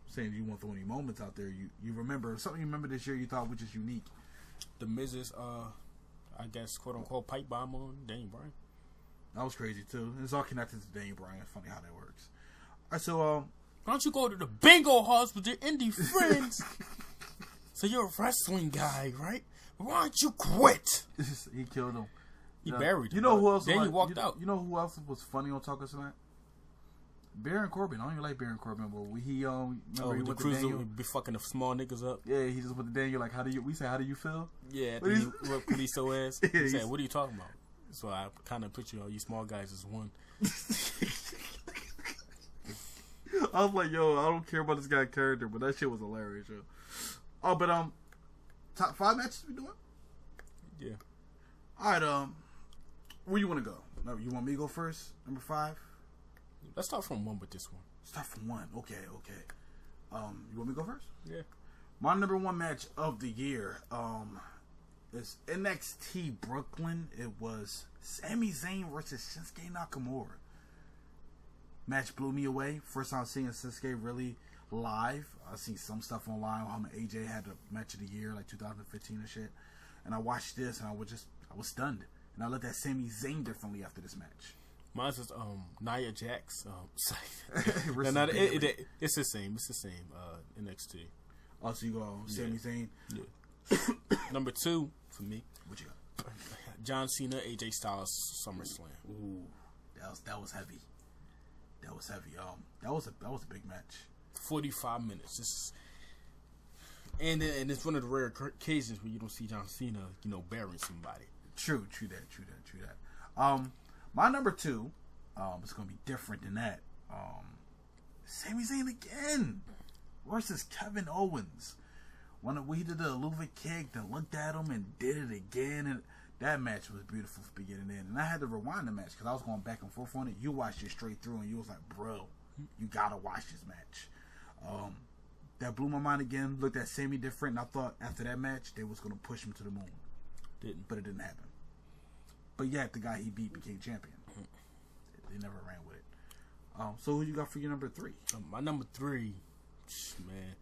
saying, you want to throw any moments out there you remember something you remember this year you thought was just unique. The Miz's I guess quote unquote pipe bomb on Daniel Bryan. That was crazy too. It's all connected to Daniel Bryan. It's funny how that works. All right, so why don't you go to the bingo halls with your indie friends? So you're a wrestling guy, right? Why don't you quit? He killed him. He buried him. You know who else? Then he walked out. You know who else was funny on Talk of Smack? Baron Corbin. I don't even like Baron Corbin, but he remember he went to Daniel, be fucking the small niggas up. Yeah, he just went to Daniel like, how do you feel? Yeah, he police so ass. He said, what are you talking about? So I kind of picture all you small guys as one. I was like, yo, I don't care about this guy's character, but that shit was hilarious, yo. Oh, but top 5 matches we doing? Yeah. All right, where you want to go? No, you want me to go first? Number 5? Let's start from 1 with this one. Start from 1. Okay. You want me to go first? Yeah. My number 1 match of the year, is NXT Brooklyn. It was Sami Zayn versus Shinsuke Nakamura. Match blew me away. First time seeing Shinsuke really live. I seen some stuff online how AJ had the match of the year, like 2015 and shit. And I watched this and I was stunned. And I looked at Sami Zayn differently after this match. Mine is Nia Jax. It's the same. It's the same. NXT. Oh, so you go Sami Zayn? Yeah. Number 2 for me. What you got? John Cena, AJ Styles, SummerSlam. Ooh, that was heavy. That was heavy. That was a big match. 45 minutes. And it's one of the rare occasions where you don't see John Cena, burying somebody. True that. My number 2, is gonna be different than that. Sami Zayn again versus Kevin Owens. When he did the Luva kick, then looked at him and did it again, and that match was beautiful from beginning to end. And I had to rewind the match because I was going back and forth on it. You watched it straight through, and you was like, "Bro, you gotta watch this match." That blew my mind again. Looked at Sami different, and I thought after that match they was gonna push him to the moon. But it didn't happen. But yet the guy he beat became champion. They never ran with it. So who you got for your number 3? My number 3, man,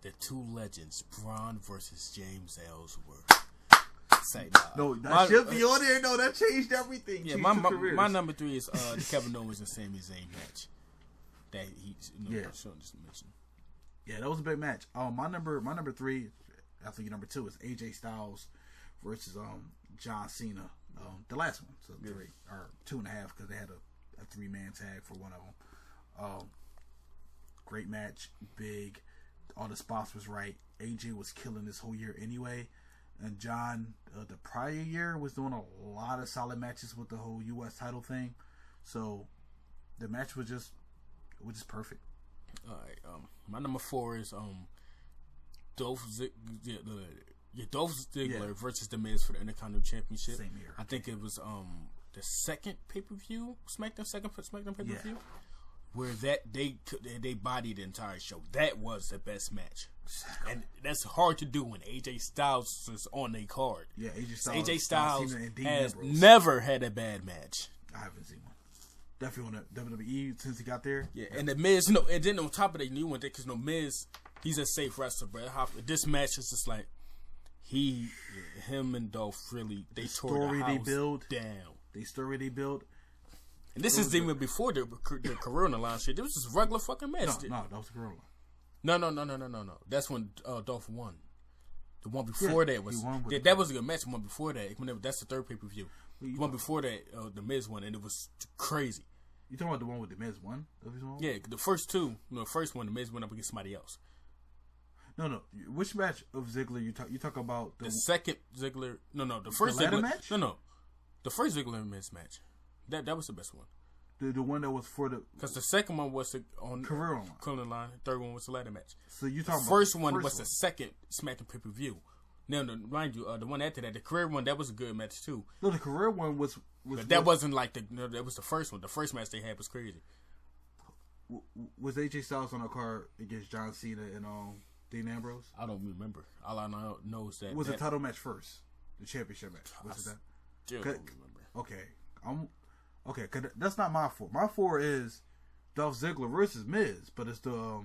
the 2 legends, Braun versus James Ellsworth. No, that should be on there. No, that changed everything. Yeah, my number 3 is the Kevin Owens and Sami Zayn match. That he, just mentioned. Yeah, that was a big match. My number 3, after your number 2, is AJ Styles versus John Cena. The last one, so 3 or 2.5 because they had a 3-man tag for one of them. Great match, big. All the spots was right. AJ was killing this whole year anyway, and John, the prior year, was doing a lot of solid matches with the whole U.S. title thing. So the match was just perfect. All right, my number 4 is Dolph Ziggler versus The Miz for the Intercontinental Championship. Same here. I think it was the second pay-per-view, SmackDown pay-per-view, where they bodied the entire show. That was the best match. And that's hard to do when AJ Styles is on their card. Yeah, AJ Styles has never had a bad match. I haven't seen one. Definitely on the WWE since he got there. Yeah, and the Miz, and then on top of that, you went there because Miz, he's a safe wrestler, bro. This match is just like him and Dolph really tore the house down. The story they built. And this is even before the Corona line shit. This was just regular fucking match. No, that was the Corona. No. That's when Dolph won. The one before that was that was a good match. The one before that, that's the third pay-per-view. The one before that, the Miz won, and it was crazy. You talking about the one with the Miz won? Yeah, the first 2. The first one, the Miz went up against somebody else. No. Which match of Ziggler you talk about? The second Ziggler. No. The first Ziggler match. No. The first Ziggler and Miz match. That was the best one. The one that was for the because the second one was on Corona line. The third one was the ladder match. So you talking the first one was the second SmackDown pay-per-view. Now, mind you, the one after that, the career one, that was a good match too. No, the career one was but that wasn't like that was the first one. The first match they had was crazy. Was AJ Styles on a card against John Cena and Dean Ambrose? I don't remember. All I know is that was the title match first, the championship match. Was it that? Still don't remember. Okay, cause that's not my 4. My 4 is Dolph Ziggler versus Miz, but it's the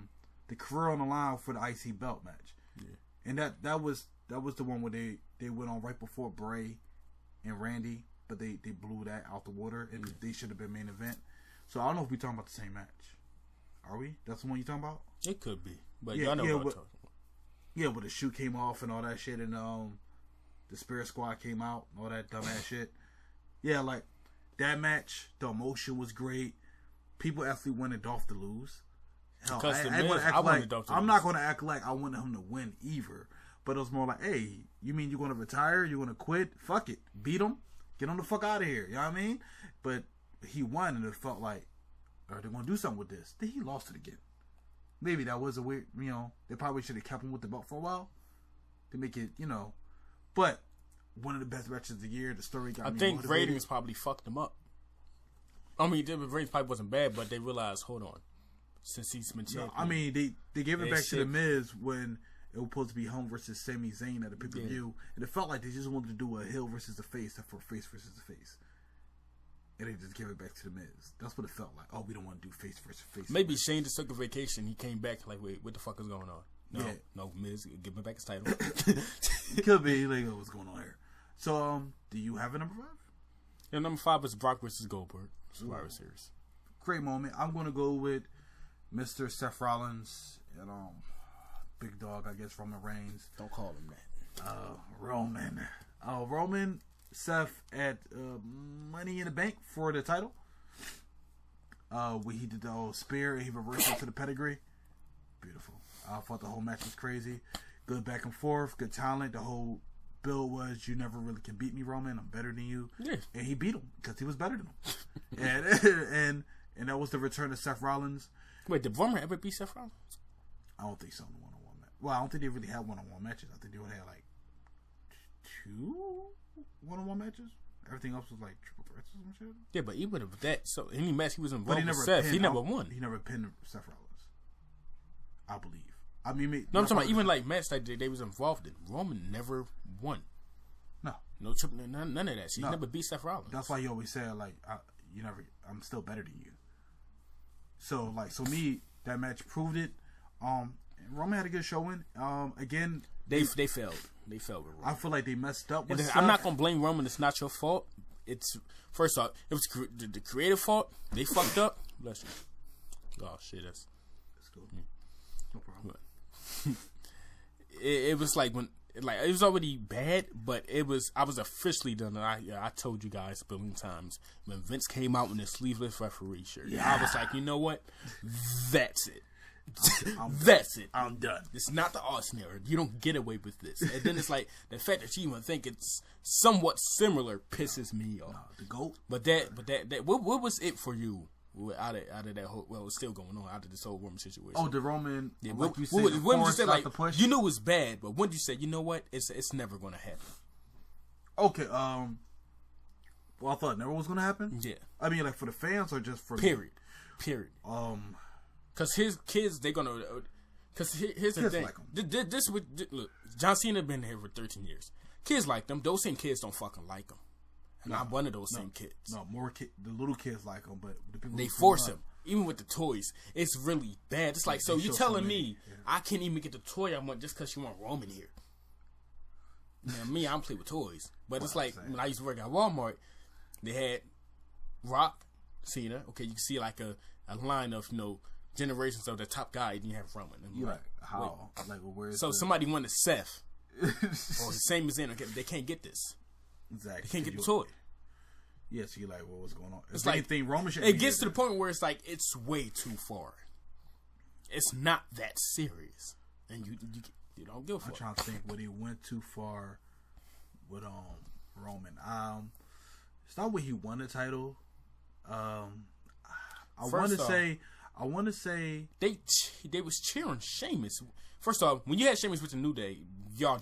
career on the line for the IC belt match. Yeah. And that was the one where they went on right before Bray and Randy, but they blew that out the water, and they should have been main event. So I don't know if we're talking about the same match. Are we? That's the one you're talking about? It could be, but y'all know what I'm talking about. Yeah, but the shoe came off and all that shit, and the Spirit Squad came out and all that dumbass shit. Yeah, like that match, the emotion was great. People actually wanted Dolph to lose. Hell, I'm not going to act like I wanted him to win either. But it was more like, hey, you mean you're going to retire? You're going to quit? Fuck it. Beat him. Get him the fuck out of here. You know what I mean? But he won, and it felt like, are they going to do something with this? Then he lost it again. maybe that was a weird, they probably should have kept him with the belt for a while to make it, but one of the best matches of the year. The story got me think motivated. ratings probably fucked him up. I mean, the ratings probably wasn't bad, but they realized, hold on, since he's been champion. No, I mean, they gave it back to The Miz when it was supposed to be him versus Sami Zayn at a pay-per-view, and it felt like they just wanted to do a heel versus the face, for face versus the face. And they just gave it back to The Miz. That's what it felt like. Oh, we don't want to do face versus face. Maybe Shane just took a vacation. He came back like, wait, what the fuck is going on? No, Miz, give me back his title. It could be like, what's going on here? So, do you have a number 5? Yeah, number 5 is Brock versus Goldberg. Survivor Series. Great moment. I'm going to go with Mr. Seth Rollins and Big Dog, I guess, Roman Reigns. Don't call him that. Roman, Seth at Money in the Bank for the title. Where he did the old spear and he reversed it to the pedigree. Beautiful. I thought the whole match was crazy. Good back and forth. Good talent. The whole bill was, you never really can beat me, Roman. I'm better than you. Yeah. And he beat him because he was better than him. and that was the return of Seth Rollins. Wait, did Roman ever beat Seth Rollins? I don't think so in the one-on-one match. Well, I don't think they really had one-on-one matches. I think they would have like 2 one-on-one matches. Everything else was like triple threats or some shit. Yeah, but even with that, so any match he was involved with Seth, he never won. He never pinned Seth Rollins, I believe. I mean, no, I'm talking about even like match like they was involved in. Roman never won. No triple, none of that. He never beat Seth Rollins. That's why he always said like, I'm still better than you. So me, that match proved it. Roman had a good showing. Again, they failed. They failed with Roman. I feel like they messed up with I'm not gonna blame Roman. It's not your fault. It's first off, it was the creative fault. They fucked up. Bless you. Oh shit, that's cool. No problem. It was like when it was already bad, but I was officially done. And I told you guys a billion times when Vince came out in the sleeveless referee shirt. Yeah. I was like, you know what? That's it. That's it. I'm done. It's not the Austin era. You don't get away with this. And then it's like the fact that you even think it's somewhat similar pisses me off. The GOAT. But that what was it for you out of that whole? Well, it's still going on out of this whole Roman situation. Oh, the Roman. Yeah, like you said, when you said like the push? You knew it was bad, but when you said, you know what, it's never going to happen. Okay. Well, I thought it never was going to happen. Yeah. I mean, like for the fans or just for period. Because his kids, they're gonna. Because here's the thing. Like this would look. John Cena been here for 13 years. Kids like them. Those same kids don't fucking like him. And I'm one of those same kids. No, the little kids like him, but the people they force him. Even with the toys, it's really bad. It's like, so you telling me I can't even get the toy I want just because you want Roman here? Now, me, I don't play with toys, but it's like when I used to work at Walmart, they had Rock, Cena. Okay, you can see like a line of generations of the top guy, and you have Roman. And you like how? Like where's so somebody wanted Seth, or the same as in. Okay, they can't get this. Exactly. They can't get the toy. Yeah, so you're like, well, what's going on? It's like anything Roman should. It gets to the point where it's like it's way too far. It's not that serious, and you don't give a fuck. I'm trying to think where they went too far with Roman. It's not where he won the title. I want to say they was cheering Sheamus. First off, when you had Sheamus with the New Day, y'all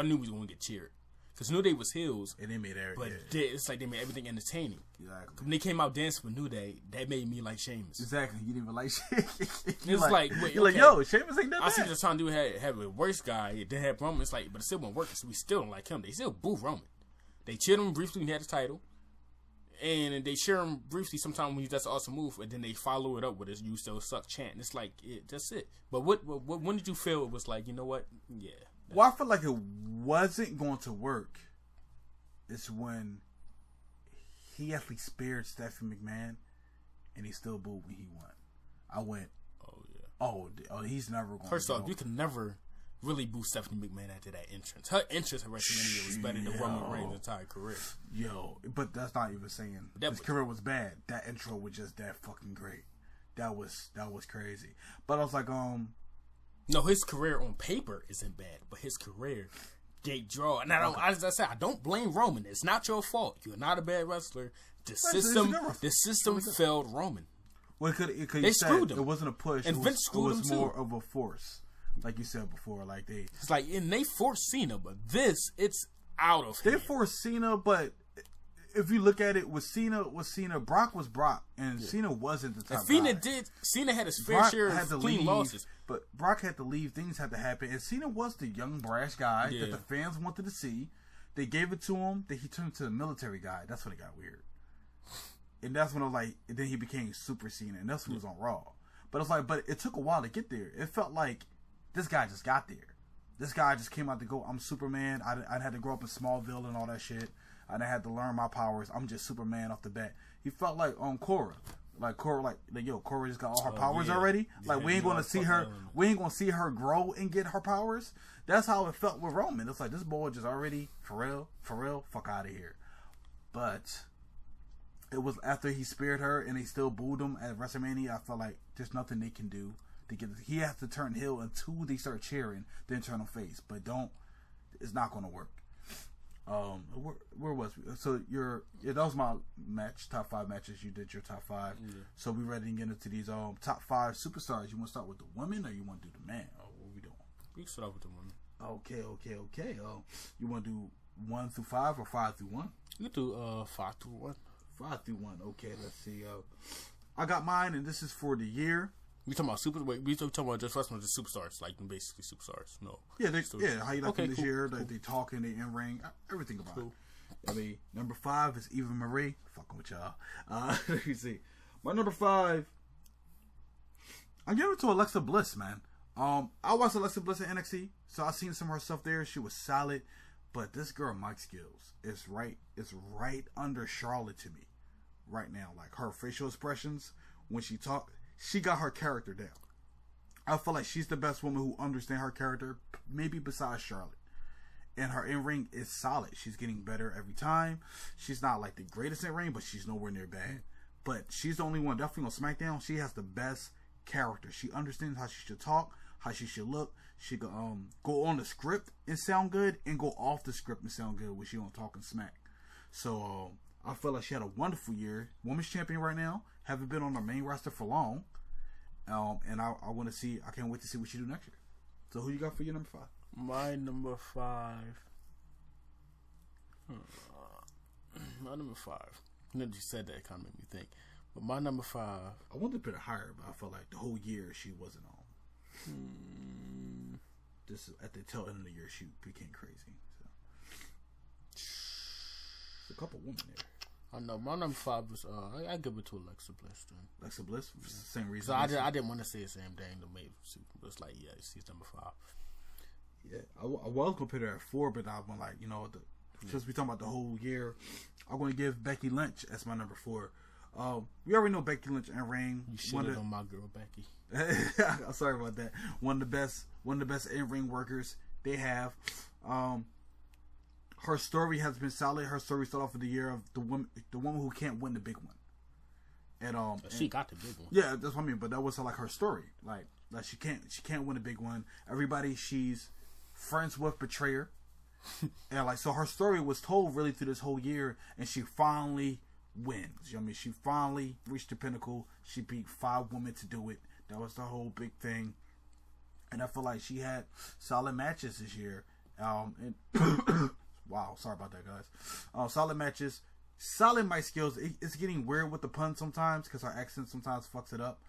knew we was gonna get cheered because New Day was heels, and they made everything. But it's like they made everything entertaining. Exactly. When they came out dancing with New Day, that made me like Sheamus. Exactly. You didn't even like Sheamus. It's like wait, you're like, yo, Sheamus ain't that bad. I see what they're trying to do. Have a worse guy. They had Roman. It's like, but it still won't work. So we still don't like him. They still boo Roman. They cheered him briefly when he had the title. And they share him briefly sometimes when he does an awesome move, and then they follow it up with his "You Still Suck" chant. And it's like, that's it. But when did you feel it was like, you know what? Yeah. Well, I feel like it wasn't going to work. It's when he actually spared Stephanie McMahon, and he still booed when he won. I went, oh, he's never going to First off, you can never really boo Stephanie McMahon after that entrance. Her entrance at WrestleMania was better than Roman Reigns' entire career. But that's not even saying his career was bad. That intro was just that fucking great. That was crazy. But I was like, no, his career on paper isn't bad, but his career gate draw. And as I said, I don't blame Roman. It's not your fault. You're not a bad wrestler. The system failed Roman. Well, they screwed him. It wasn't a push. And Vince screwed him too. It was more of a force, like you said before. Like it's like, and they forced Cena, but it's out of they hand. forced Cena, but if you look at it, with Cena, Brock was Brock, and Cena wasn't the top guy. Cena had his fair share of clean losses. But Brock had to leave. Things had to happen. And Cena was the young, brash guy that the fans wanted to see. They gave it to him. Then he turned to a military guy. That's when it got weird. And that's when I was like, then he became Super Cena. And that's when he was on Raw. But it's like, but it took a while to get there. It felt like this guy just got there. This guy just came out to go, I'm Superman. I had to grow up in Smallville and all that shit. I didn't have to learn my powers. I'm just Superman off the bat. He felt like on Cora. Like Cora, Cora just got all her powers already. Like we ain't gonna see her. We ain't gonna see her grow and get her powers. That's how it felt with Roman. It's like this boy just already for real. Fuck out of here. But it was after he speared her and they still booed him at WrestleMania. I felt like there's nothing they can do to get. He has to turn heel until they start cheering, then turn him face. But it's not gonna work. Where was we? So that was my match, top 5 matches. You did your top 5. Yeah. So we ready to get into these top 5 superstars. You want to start with the women or you want to do the man? What are we doing? We can start off with the women. Okay. You want to do 1 through 5 or 5 through 1? You can do 5 through 1. 5 through 1. Okay, let's see. I got mine, and this is for the year. We talking about we talking about just wrestling, just superstars, like basically superstars. No. Yeah, how you like them this year? They talking, they in ring, everything about it. I mean, number 5 is Eva Marie. Fucking with y'all. Let me see. My number 5. I'm giving it to Alexa Bliss, man. I watched Alexa Bliss in NXT, so I seen some of her stuff there. She was solid, but this girl mic skills is right. It's right under Charlotte to me, right now. Like her facial expressions when she talks. She got her character down. I feel like she's the best woman who understands her character, maybe besides Charlotte. And her in-ring is solid. She's getting better every time. She's not like the greatest in-ring, but she's nowhere near bad. But she's the only one, definitely on SmackDown. She has the best character. She understands how she should talk, how she should look. She could go on the script and sound good, and go off the script and sound good when she on Talking Smack. So I feel like she had a wonderful year. Women's champion right now. Haven't been on the main roster for long. And I want to see. I can't wait to see what you do next year. So who you got for your number 5? My number 5. My number 5. You just said that, it kind of made me think. But my number 5. I wanted to put it higher, but I felt like the whole year she wasn't on. This at the tail end of the year she became crazy. So. There's a couple women there. I know my number 5 was I give it to Alexa Bliss. Then. Alexa Bliss, same reason. So I didn't want to say the same thing to me. It's like she's number 5. Yeah, I was gonna put her at 4, but I went like since we talking about the whole year, I'm gonna give Becky Lynch as my number 4. We already know Becky Lynch in ring. You shitted on my girl Becky. I'm sorry about that. One of the best in ring workers they have. Her story has been solid. Her story started off with the year of the woman who can't win the big one. And she got the big one. Yeah, that's what I mean. But that was like her story. Like she can't win the big one. Everybody she's friends with betray her. And so her story was told really through this whole year, and she finally wins. You know what I mean? She finally reached the pinnacle. She beat 5 women to do it. That was the whole big thing. And I feel like she had solid matches this year. And wow, sorry about that, guys. Solid matches, solid mic skills. It's getting weird with the pun sometimes because her accent sometimes fucks it up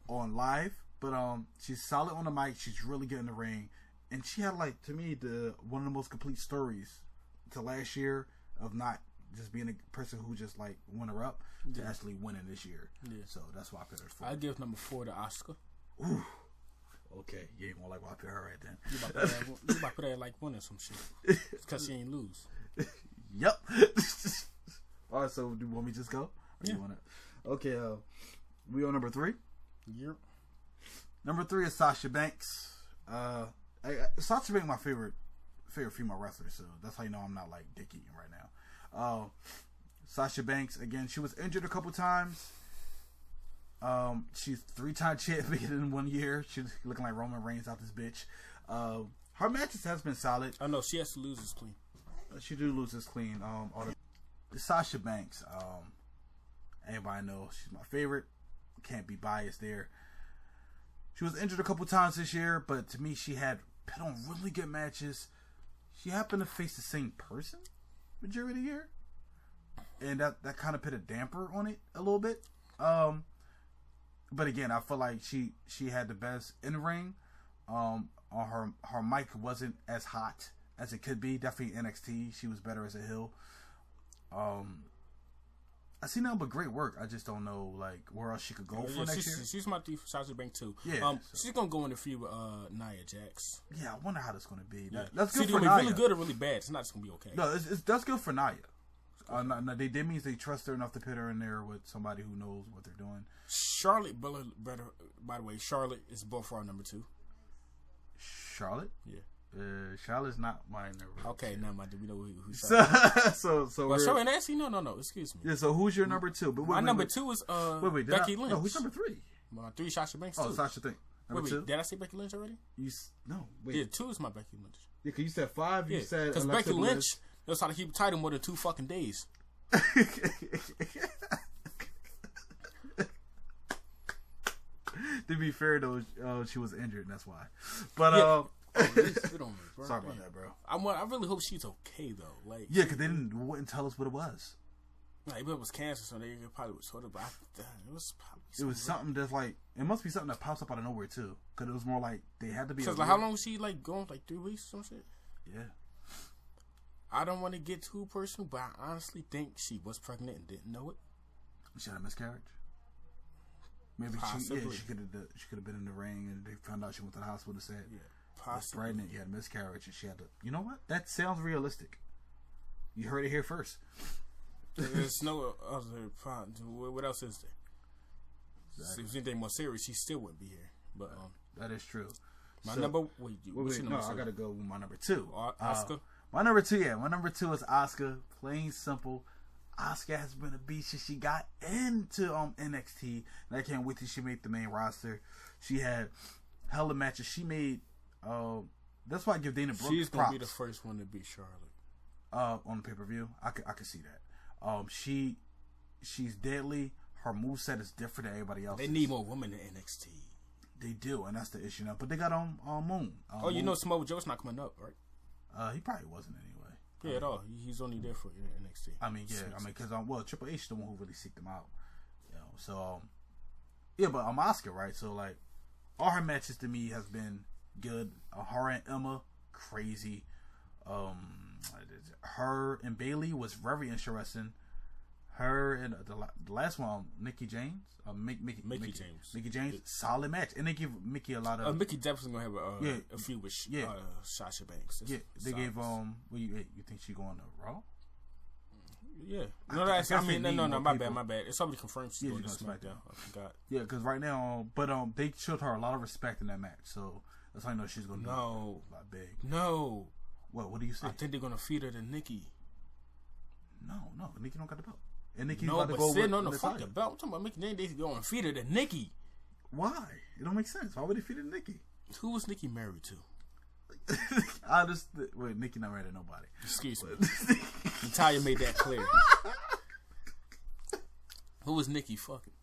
on live. But she's solid on the mic. She's really good in the ring, and she had to me one of the most complete stories to last year of not just being a person who just won her up to actually winning this year. Yeah. So that's why I put her 4. I give number 4 to Asuka. Ooh. Okay, you ain't gonna like why I put her right then. You about to put her at winning some shit. It's because she ain't lose. Yep. Alright, so do you want me to just go? Or yeah. You wanna... Okay, we on number 3? Yep. Number 3 is Sasha Banks. Sasha Banks is my favorite female wrestler, so that's how you know I'm not dick eating right now. Sasha Banks, again, she was injured a couple times. She's 3-time champion in 1 year. She's looking like Roman Reigns out this bitch. Her matches has been solid. I know she has to lose this clean. She do lose this clean. The Sasha Banks. Anybody knows she's my favorite. can't be biased there. She was injured a couple times this year, but to me, she had put on really good matches. She happened to face the same person majority of the year, and that kind of put a damper on it a little bit. But again, I feel like she had the best in ring. Her mic wasn't as hot as it could be. Definitely NXT, she was better as a heel. I see nothing but great work. I just don't know like where else she could go for next year. She's my thief for Sasha Banks too. Yeah, she's gonna go in the feud with Nia Jax. Yeah, I wonder how that's gonna be. Yeah. That's good She's for gonna Nia. be really good or really bad. It's not just gonna be okay. No, that's good for Nia. That means they trust her enough to put her in there with somebody who knows what they're doing. Charlotte, by the way, Charlotte is both our number 2. Charlotte? Yeah. Charlotte's not my number. Okay, now we know who Charlotte. so well, Charlotte Nancy? No. Excuse me. Yeah. So who's your number 2? But my number 2 is Becky Lynch. No, who's number 3? My 3 Sasha Banks. Oh, Sasha thing. Number 2. Did I say Becky Lynch already? No. Wait. Yeah, 2 is my Becky Lynch. Yeah, because you said 5. You said because Becky Lynch knows how to keep a title more than 2 fucking days. To be fair though, she was injured, and that's why. But sorry about that, bro. I really hope she's okay though. Like because they wouldn't tell us what it was. Like it was cancer, so they probably was sort of. But it was probably something that's like it must be something that pops up out of nowhere too. Because it was more like they had to be. So like how long was she like going? Like 3 weeks or some shit. Yeah. I don't want to get too personal, but I honestly think she was pregnant and didn't know it. She had a miscarriage. Maybe she could have been in the ring and they found out she went to the hospital and said, possibly. Pregnant, you had a miscarriage, and she had to. You know what? That sounds realistic. You heard it here first. There's no other problem. What else is there? Exactly. If it was anything more serious, she still wouldn't be here. But that is true. My number. What's your number? I gotta go with my number 2. Asuka. My number 2, yeah. My number 2 is Asuka. Plain simple. Asuka has been a beast since she got into NXT, and I can't wait till she made the main roster. She had hella matches. She made. That's why I give Dana Brooke She's props. gonna be the first one to beat Charlotte. On the pay-per-view, I could see that. She's deadly. Her moveset is different than everybody else. They need more women in NXT. They do, and that's the issue now. But they got Moon. You know Samoa Joe's not coming up, right? He probably wasn't anyway. Yeah, at all. He's only there for NXT. I mean, because Triple H is the one who really seeked them out. So but I'm Asuka, right? So like, all her matches to me has been good. Her and Emma, crazy. Her and Bayley was very interesting. Her and the last one, Mickey James. Mickey James, solid match, and they give Mickey a lot of. Mickey definitely gonna have a feud with Sasha Banks. They gave you think she going to Raw? Yeah, no. My bad. It's somebody confirmed she's going to SmackDown. I forgot. Yeah, because right now, but they showed her a lot of respect in that match, so that's how I know she's going to be a lot big. No. What do you say? I think they're going to feed her to Nikki. No, Nikki don't got the belt. And Nikki's no, about to go fuck the belt. I'm talking about Mickey James. They go and feed her to Nikki. Why? It don't make sense. Why would they feed her to Nikki? Who was Nikki married to? Nikki not married to nobody. Excuse me. Natalia made that clear. Who was Nikki fucking?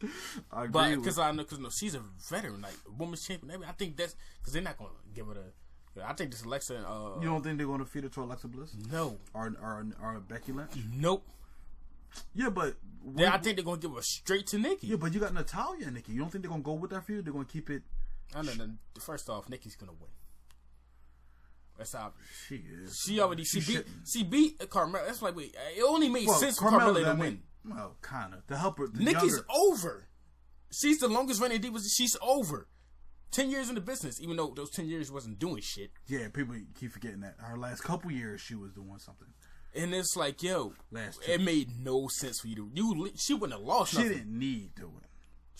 Because she's a veteran, like women's champion. I think that's because they're not going to give her the. I think this Alexa. You don't think they're going to feed her to Alexa Bliss? No. Or Becky Lynch? Nope. Yeah, but I think they're going to give her straight to Nikki. Yeah, but you got Natalia and Nikki. You don't think they're going to go with that feud? They're going to keep it. I know. First off, Nikki's going to win. That's obvious. She beat Carmella. That's like it only made sense for Carmella to win. Well, kind of to help her. Nikki's over. She's the longest reigning diva. She's over. 10 years in the business, even though those 10 years wasn't doing shit. Yeah, people keep forgetting that. Her last couple years, she was doing something. And it's like, it made no sense for you to. She wouldn't have lost. She didn't need to win.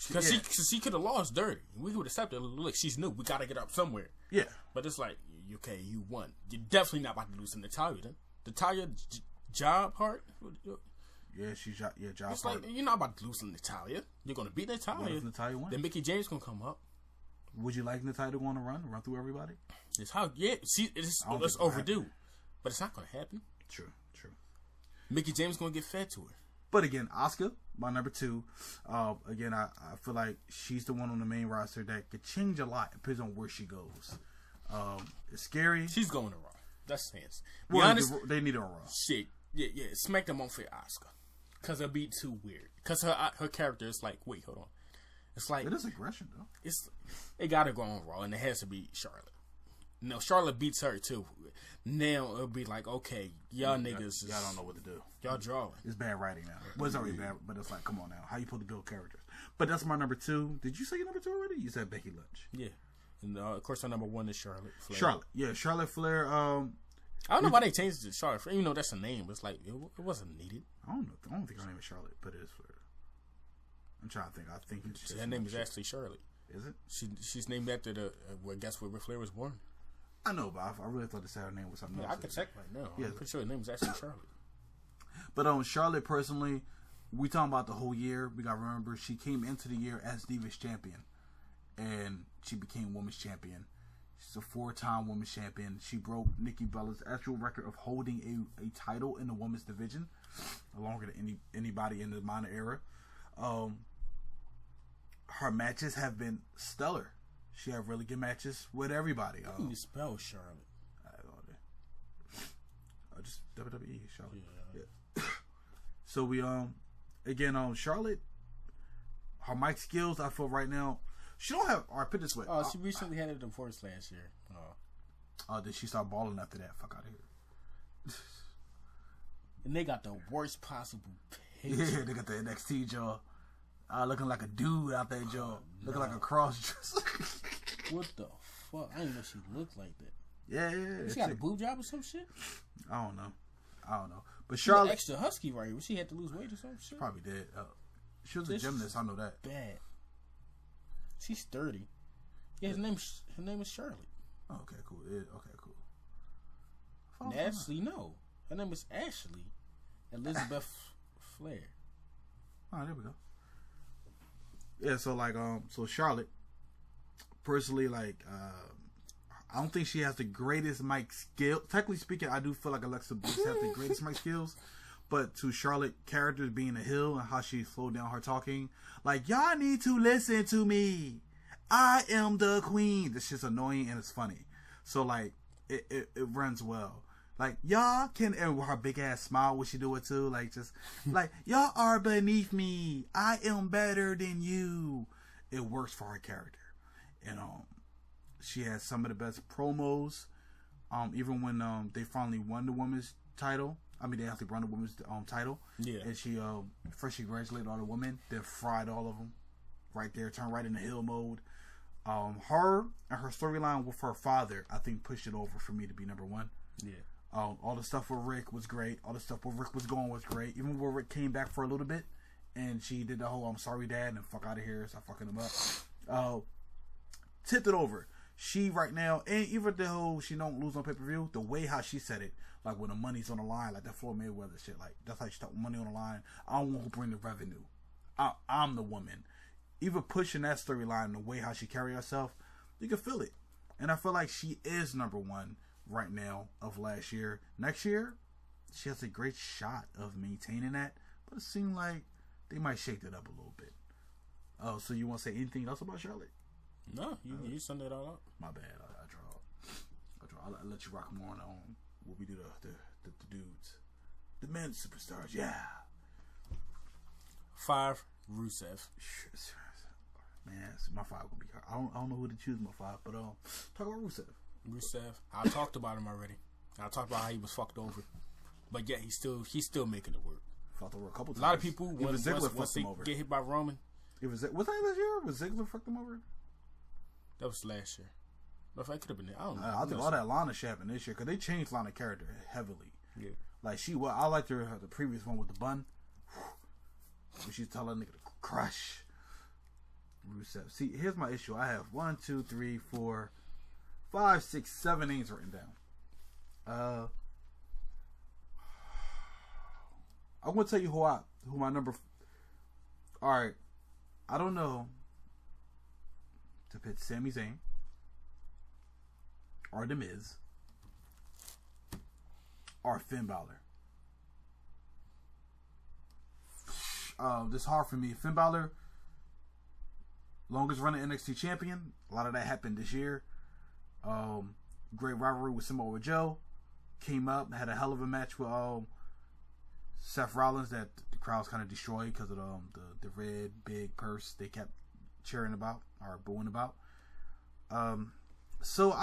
Because she could have lost dirty. We would have accepted. Look, she's new. We got to get up somewhere. Yeah. But it's like, okay, you won. You're definitely not about to lose to Natalia then. Natalia job part. Yeah, she's job it's part. It's like, you're not about to lose to Natalia. You're going to beat Natalia. What if Natalia wins? Then Mickey James going to come up. Would you like Natalia to go on a run through everybody? It's overdue. But it's not going to happen. True. Mickey James going to get fed to her. But again, Asuka, my number 2. Again, I feel like she's the one on the main roster that could change a lot. Depends on where she goes. It's scary. She's going to Raw. That's hands. Be Well, honest, they need her on Raw. shit. Yeah. SmackDown won't fit Asuka. Because it'll be too weird. Because her character is like, wait, hold on. It's like... It is aggression, though. It got to go on Raw, and it has to be Charlotte. No, Charlotte beats her, too. Now, it'll be like, okay, y'all niggas... Y'all don't know what to do. Y'all drawing. It's bad writing now. Well, it's already bad, but it's like, come on now. How you put the build characters? But that's my number 2. Did you say your number 2 already? You said Becky Lynch. Yeah. And, of course, our number 1 is Charlotte Flair. Charlotte. Yeah, Charlotte Flair. I don't know why they changed it to Charlotte Flair. Even though that's a name. It's like, it wasn't needed. I don't know. I don't think her name is Charlotte, but it is Flair. I'm trying to think. I think it's just Her name is actually Charlotte. Is it? She's named after the guess where Flair was born. I know, but I really thought her name was something else. I can check right now. Yeah. I'm pretty sure her name is actually Charlotte. But Charlotte personally, we talking about the whole year. We got to remember she came into the year as Divas champion, and she became Women's champion. She's a 4-time Women's champion. She broke Nikki Bella's actual record of holding a title in the women's division, longer than anybody in the modern era. Her matches have been stellar. She had really good matches with everybody. How do you spell Charlotte? I don't know. Just WWE Charlotte. Yeah. So we again Charlotte, her mic skills, I feel right now she don't have. Or put it this way. She recently had a divorce last year. Did she start balling after that? Fuck out of here. And they got the worst possible picture. Yeah, they got the NXT jaw. Looking like a dude out there, Joe. Looking like a cross dresser. What the fuck? I didn't know she looked like that. Yeah. She got a boob job or some shit? I don't know. But She Charlotte... extra husky right here. She had to lose weight or some shit? Probably did. She was a gymnast. I know that. Bad. She's 30. Yeah, her name is Charlotte. Oh, okay, cool. Okay, cool. Ashley, no. Her name is Ashley Elizabeth Flair. Oh, there we go. Yeah, so Charlotte, personally, I don't think she has the greatest mic skill. Technically speaking, I do feel like Alexa Bliss has the greatest mic skills, but to Charlotte characters being a heel and how she slowed down her talking, like, y'all need to listen to me. I am the queen. This shit's annoying and it's funny. So, it runs well. Like, y'all can, and with her big ass smile, what she do it too, y'all are beneath me. I am better than you. It works for her character. And, she has some of the best promos. Even when, they finally won the women's title. I mean, they actually won the women's, title. Yeah. And she, first she congratulated all the women, then fried all of them. Right there, turned right into heel mode. Her and her storyline with her father, I think, pushed it over for me to be number 1. Yeah. All the stuff with Rick was great. All the stuff where Rick was going was great. Even where Rick came back for a little bit, and she did the whole "I'm sorry, Dad" and "fuck out of here," stop fucking him up. Tipped it over. She right now, and even though she don't lose on pay-per-view, the way how she said it, like when the money's on the line, like that Floyd Mayweather shit, like that's how she talk money on the line. I don't want to bring the revenue. I'm the woman. Even pushing that storyline, the way how she carry herself, you can feel it. And I feel like she is number 1 right now of last year. Next year, she has a great shot of maintaining that, but it seemed like they might shake that up a little bit. Oh, so you want to say anything else about Charlotte? No, you summed it all up. My bad. I draw. I'll let you rock more on what we do the dudes, the men superstars. Yeah. 5, Rusev. Man, my 5 gonna be hard. I don't know who to choose my 5, but talk about Rusev. I talked about him already. I talked about how he was fucked over, but yeah, he's still making it work. Fucked over a couple times. A lot of people once they over. get hit by Roman. Was that this year? Was Ziggler fucked him over? That was last year. But if I could have been there, I don't know. I think all that Lana shit happened this year because they changed Lana's character heavily. Yeah, like I liked the previous one with the bun. Where she's telling nigga to crush. Rusev. See, here's my issue. I have 1, 2, 3, 4, 5, 6, 7 names written down. I'm gonna tell you who my number. All right, I don't know to pit Sami Zayn or The Miz or Finn Balor. this is hard for me. Finn Balor, longest running NXT champion. A lot of that happened this year. Great rivalry with Samoa Joe. Came up, had a hell of a match with Seth Rollins that the crowd's kind of destroyed because of the red big purse they kept cheering about or booing about. So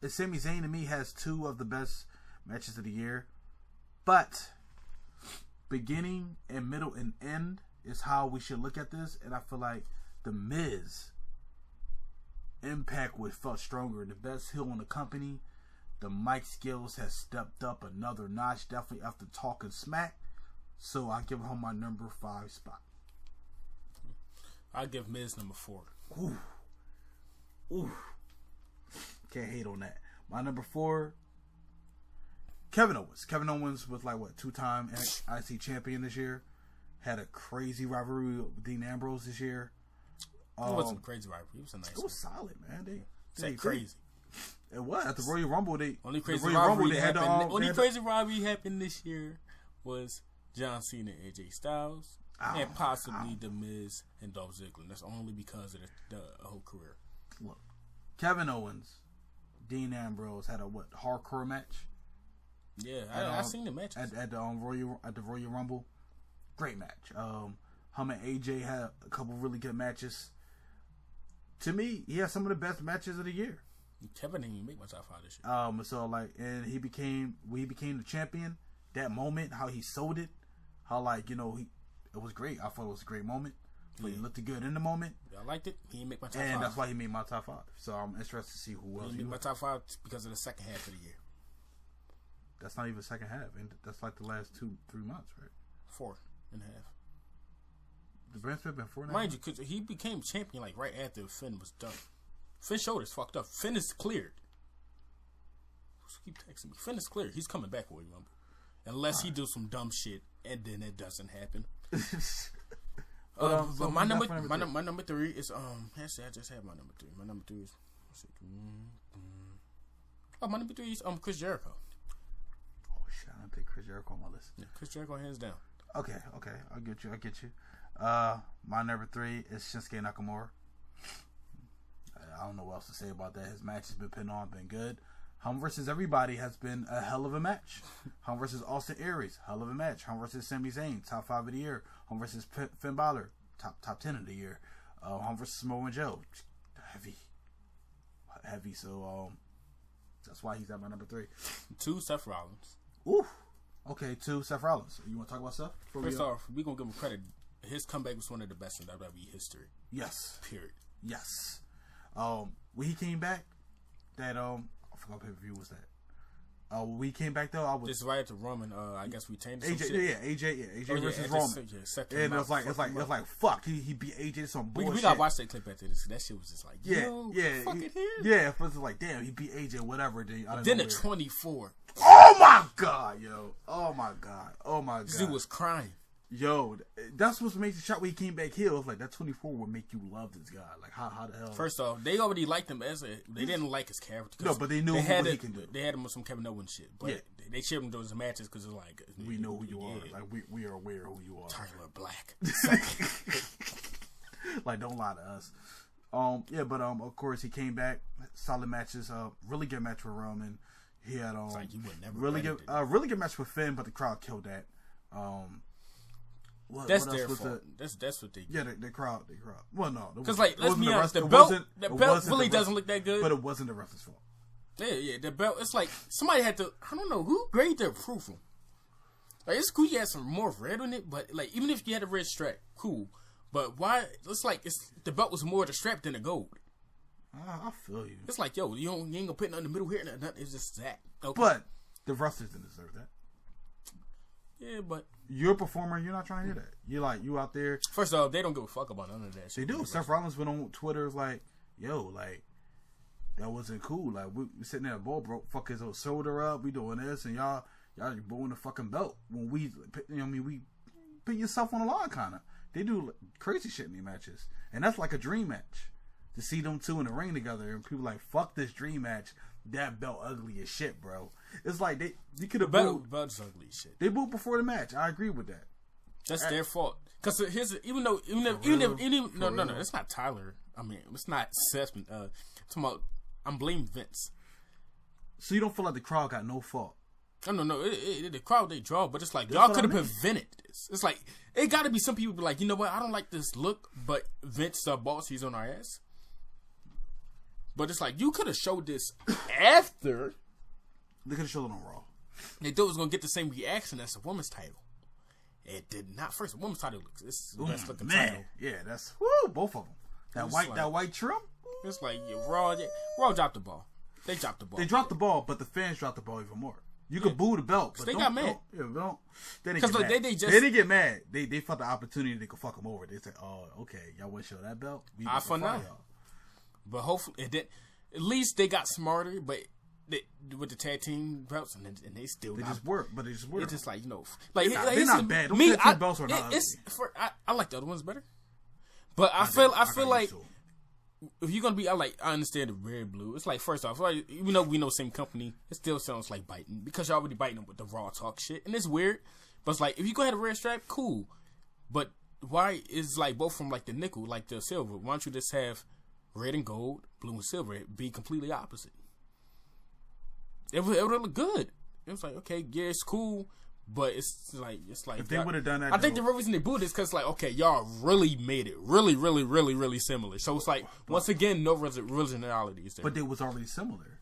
Sami Zayn to me has two of the best matches of the year, but beginning and middle and end is how we should look at this, and I feel like the Miz impact was felt stronger. The best heel in the company. The mic skills has stepped up another notch, definitely after talking smack. So I give him my number 5 spot. I give Miz number 4. Ooh. Can't hate on that. My number 4, Kevin Owens. Kevin Owens was like, what, 2-time IC champion this year. Had a crazy rivalry with Dean Ambrose this year. It wasn't a crazy rivalry. It was a nice one. It was solid, man. They crazy. It was. At the Royal Rumble, only crazy rivalry happened this year was John Cena and AJ Styles, and possibly The Miz and Dolph Ziggler. That's only because of the whole career. Look, Kevin Owens, Dean Ambrose had a hardcore match. Yeah, I seen the match at the Royal Rumble. Great match. Him and AJ had a couple really good matches. To me, he had some of the best matches of the year. Kevin didn't even make my top 5 this year. So like, and he became the champion. That moment, how he sold it, how like, it was great. I thought it was a great moment. But he looked good in the moment. I liked it. He didn't make my top 5. And that's why he made my top 5. So I'm interested to see who else. He made my top 5 because of the second half of the year. That's not even the second half, and that's like the last 2-3 months, right? 4.5. The brand split been 4.5. Mind you, because he became champion like right after Finn was done. Finn's shoulders fucked up. Finn is cleared. Keep texting me. Finn is cleared. He's coming back Royal Rumble, unless he do some dumb shit, and then it doesn't happen. But my number 3 is Actually, I just had my number 3. My number 3 is my number 3 is Chris Jericho. Oh shit! I don't think Chris Jericho on my list. Yeah, Chris Jericho hands down. Okay, I'll get you. My number 3 is Shinsuke Nakamura. I don't know what else to say about that. His match has been put on, been good. Hum versus everybody has been a hell of a match. Hum versus Austin Aries, hell of a match. Hum versus Sami Zayn, top 5 of the year. Hum versus Finn Balor, top 10 of the year. Hum versus Samoa Joe, heavy. So that's why he's at my number 3. 2, Seth Rollins. Ooh. Okay, 2, Seth Rollins. You want to talk about Seth? First off, we're going to give him credit. His comeback was one of the best in WWE history. Yes. Period. Yes. When he came back, that I forgot what pay-per-view was that. When he came back though, I was just right after Roman. I guess we changed AJ versus Roman. And it was like fuck. He beat AJ some bullshit. We gotta watch that clip after this. That shit was just like fucking here. Yeah, first it was like damn, he beat AJ whatever. Then at 24. Oh my god, yo. Oh my god. This dude was crying. Yo, that's what made the shot when he came back heel. It's like that 24 would make you love this guy. Like how the hell? First off, they already liked him they didn't like his character. No, but they knew what he can do. They had him with some Kevin Owens shit, but they cheered him those matches because it's like we know who you are. Like we are aware of who you are. Tyler Black. Like don't lie to us. But of course he came back. Solid matches. Really good match with Roman. He had like you would never really good match with Finn, but the crowd killed that. That's their fault. That's what they do. Yeah, the crowd. Well, no, because like let's be honest, the belt really doesn't look that good. But it wasn't the wrestler's fault. Yeah, the belt. It's like somebody had to. I don't know who graded their approval. Like it's cool you had some more red on it, but like even if you had a red strap, cool. But why? It's like the belt was more the strap than the gold. I feel you. It's like you ain't gonna put nothing in the middle here. Nothing. It's just that. Okay. But the wrestlers didn't deserve that. Yeah, but you're a performer. You're not trying to hear that. You're like you out there. First off, they don't give a fuck about none of that shit. They do. Seth Rollins went on Twitter like, "Yo, like that wasn't cool. Like we sitting there, ball broke, fuck his shoulder up. We doing this, and y'all blowing the fucking belt when we put yourself on the line, kind of. They do crazy shit in these matches, and that's like a dream match to see them two in the ring together, and people like fuck this dream match. That belt ugly as shit, bro. It's like they could have booed. Belt's ugly as shit. They booed before the match. I agree with that. That's their fault. Because even if no, it's not Tyler. I mean, it's not Seth. I'm blaming Vince. So you don't feel like the crowd got no fault? No. The crowd they draw, but it's like y'all could have prevented this. It's like it got to be some people be like, you know what? I don't like this look, but Vince boss, he's on our ass. But it's like you could have showed this after. They could have showed it on Raw. They thought it was gonna get the same reaction as a women's title. It did not. First, a women's title looks. This is the best looking title. Yeah, that's both of them. That white trim. It's like Raw dropped the ball. They dropped the ball. They dropped the ball, but the fans dropped the ball even more. You could boo the belt, but they got mad. They didn't get mad. They felt the opportunity they could fuck them over. They said, "Oh, okay, y'all want to show that belt? I for now." But hopefully, at least they got smarter. But with the tag team belts, and they still just work. But they just work. It's just like they're not bad. Those tag team belts are not. I like the other ones better. But I feel like. If you're gonna be, I understand the red blue. It's like, first off, like, even though we know same company, it still sounds like biting because you're already biting them with the Raw talk shit, and it's weird. But it's like, if you go ahead a red stripe, cool. But why is like both from like the nickel, like the silver? Why don't you just have red and gold, blue and silver, be completely opposite? It would look good. It was like, okay, yeah, it's cool. But it's like if they would have done that, I think the real reason they booed is because like, okay, y'all really made it really similar. So it's like once again, no originality is there. But they was already similar.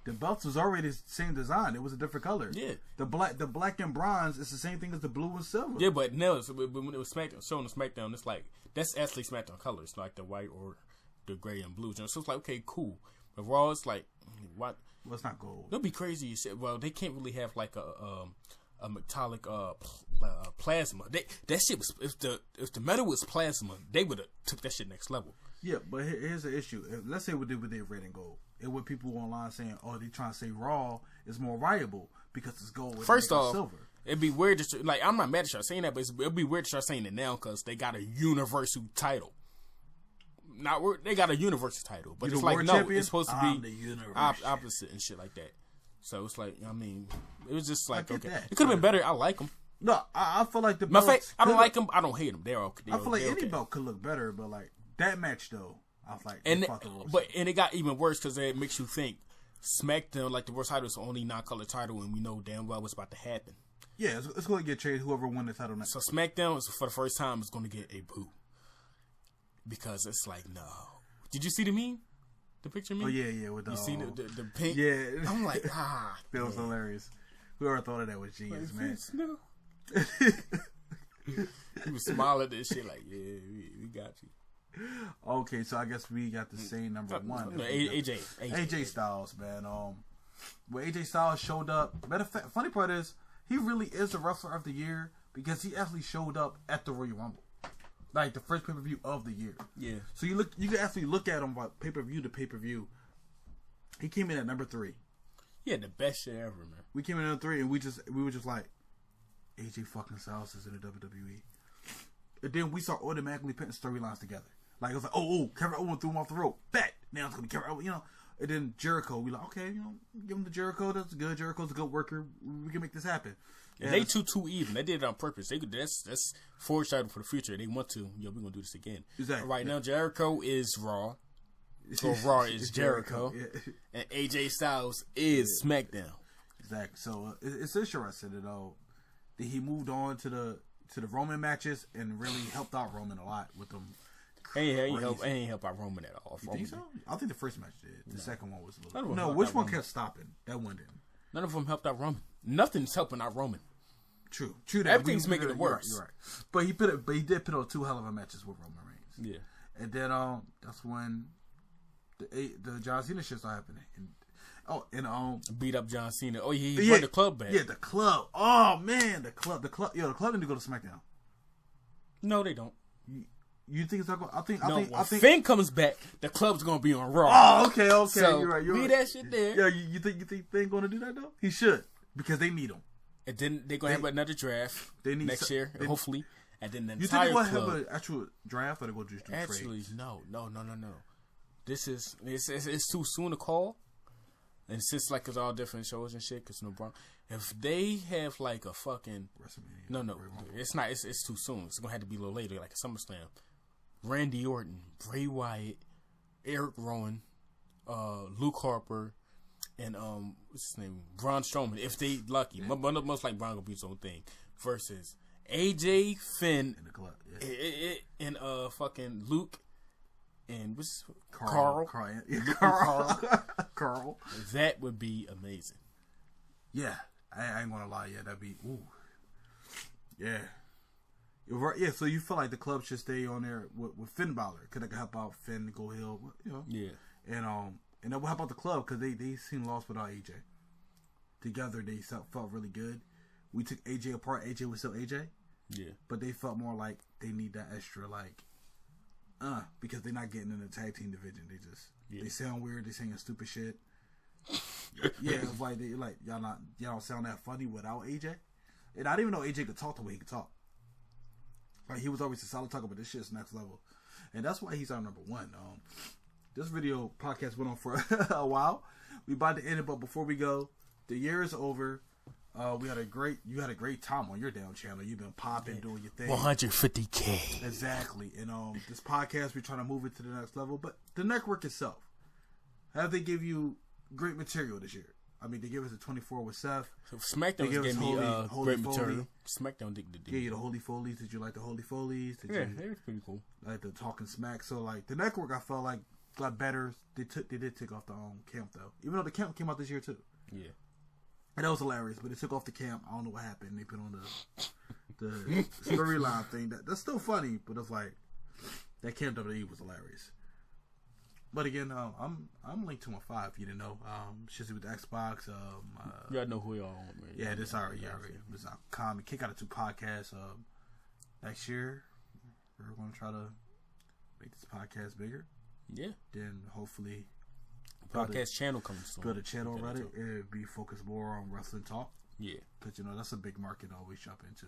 The belts was already the same design. It was a different color. Yeah, the black and bronze is the same thing as the blue and silver. Yeah, but now when it was SmackDown, showing the SmackDown, it's like that's actually SmackDown colors, like the white or the gray and blue. So it's like, okay, cool. But Raw, it's like what? Well, it's not gold. It'll be crazy. You said, well, they can't really have like a metallic plasma. That shit was if the metal was plasma, they would have took that shit next level. Yeah, but here's the issue. Let's say we did with their red and gold. It would people online saying, "Oh, they trying to say Raw is more viable because it's gold." First off, silver. It'd be weird to like. I'm not mad at y'all saying that, but it'd be weird to start saying it now because they got a universal title. They got a universal title, but it's like champion? It's supposed to be opposite and shit like that. So it's like, I mean, it was just like, okay, it could have been better. I like them. No, I feel like the belts. I don't like them. I don't hate them. They're okay. I feel like any belt could look better, but like that match though, I was like, and it got even worse because it makes you think SmackDown, like the worst title, is the only non-color title, and we know damn well what's about to happen. Yeah, it's going to get traded. Whoever won the title next. So SmackDown is for the first time is going to get a boo because it's like, no. Did you see the meme? The picture meme? Oh yeah, with the you see the pink? Yeah, I'm like, that was hilarious. Whoever thought of that was genius, like, man. No. He was smiling at this shit like, yeah, we got you. Okay, so I guess we got the same number one. AJ Styles, man. When AJ Styles showed up, matter of fact, funny part is he really is the wrestler of the year because he actually showed up at the Royal Rumble, like the first pay-per-view of the year. Yeah. So you can actually look at him by pay-per-view to pay-per-view. He came in at number 3. Yeah, the best shit ever, man. We came in at 3, and we were just like, AJ fucking Styles is in the WWE. And then we start automatically putting storylines together. Like, it was like, oh, Kevin Owens threw him off the rope. Bet. Now it's going to be Kevin Owens, And then Jericho, we like, okay, give him to Jericho. That's good. Jericho's a good worker. We can make this happen. And they too even. They did it on purpose. That's foreshadowing for the future. They want to. We're gonna do this again. Exactly. Right now, Jericho is Raw. So Raw is Jericho. Yeah. And AJ Styles is SmackDown. Exactly. So it's interesting that he moved on to the Roman matches and really helped out Roman a lot with them. He ain't help out Roman at all. You think so? I think the first match did. The second one was a little. No, which one kept stopping? That one didn't. None of them helped out Roman. Nothing's helping out Roman. True. That everything's making it worse. You're right. But he did put on 2 hell of a matches with Roman Reigns. Yeah. And then that's when the John Cena shit started happening. And beat up John Cena. Oh, he brought the club back. Yeah, the club. Oh man, the club. Yo, the club need to go to SmackDown. No, they don't. You think it's not going? I think. When Finn comes back, the club's gonna be on Raw. Oh, okay. So, you're right. Leave that shit there. Yeah, you think Finn gonna do that though? He should because they need him. And then they're gonna have another draft next year, hopefully. And then the entire club. You think they're gonna have an actual draft or they're gonna just do trades? No. This is it's too soon to call. And since like it's all different shows and shit, cause no Braun. If they have like a fucking WrestleMania. no, it's not. It's too soon. It's gonna have to be a little later, like a SummerSlam. Randy Orton, Bray Wyatt, Eric Rowan, Luke Harper, and what's his name, Braun Strowman. If they lucky, most like Braun gonna be his own thing. Versus AJ, Finn, in the club, and fucking Luke, and what's Carl. Carl. That would be amazing. Yeah, I ain't gonna lie. Yeah, that'd be ooh. Yeah. You're right. Yeah, so you feel like the club should stay on there with Finn Balor because they can help out Finn, go Hill, you know. Yeah. And then we'll help out the club because they seem lost without AJ. Together they felt really good. We took AJ apart. AJ was still AJ. Yeah. But they felt more like they need that extra because they're not getting in the tag team division. They sound weird. They saying stupid shit. Yeah, it's like y'all don't sound that funny without AJ. And I didn't even know AJ could talk the way he could talk. Like he was always a solid talker, but this shit's next level, and that's why he's our number one. This video podcast went on for a while. We about to end it, but before we go, the year is over. You had a great time on your damn channel. You've been popping, doing your thing. 150K. Exactly. And this podcast, we're trying to move it to the next level. But the network itself, have they give you great material this year? I mean, they give us a 24 with Seth. So SmackDown gave me great material. SmackDown did. Yeah, you the Holy Folies. Did you like the Holy Folies? Yeah, it was pretty cool. Like the Talking Smack. So like the network, I felt like got better. They did take off the camp though, even though the camp came out this year too. Yeah. And that was hilarious, but they took off the camp. I don't know what happened. They put on the storyline thing. That's still funny, but it's like that Camp WWE was hilarious. But again, I'm linked to my 5. If you didn't know, Shizzy with the Xbox. You gotta know who y'all on, man. Yeah, this already. Mazaku Kick Out of 2 podcasts. Next year, we're gonna try to make this podcast bigger. Yeah. Then hopefully. Podcast channel comes soon. Build a channel around it. It'd be focused more on wrestling talk. Yeah. Because, that's a big market to always jump into.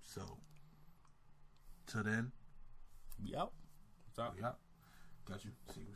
So, till then. We out. We out. Got you. See you.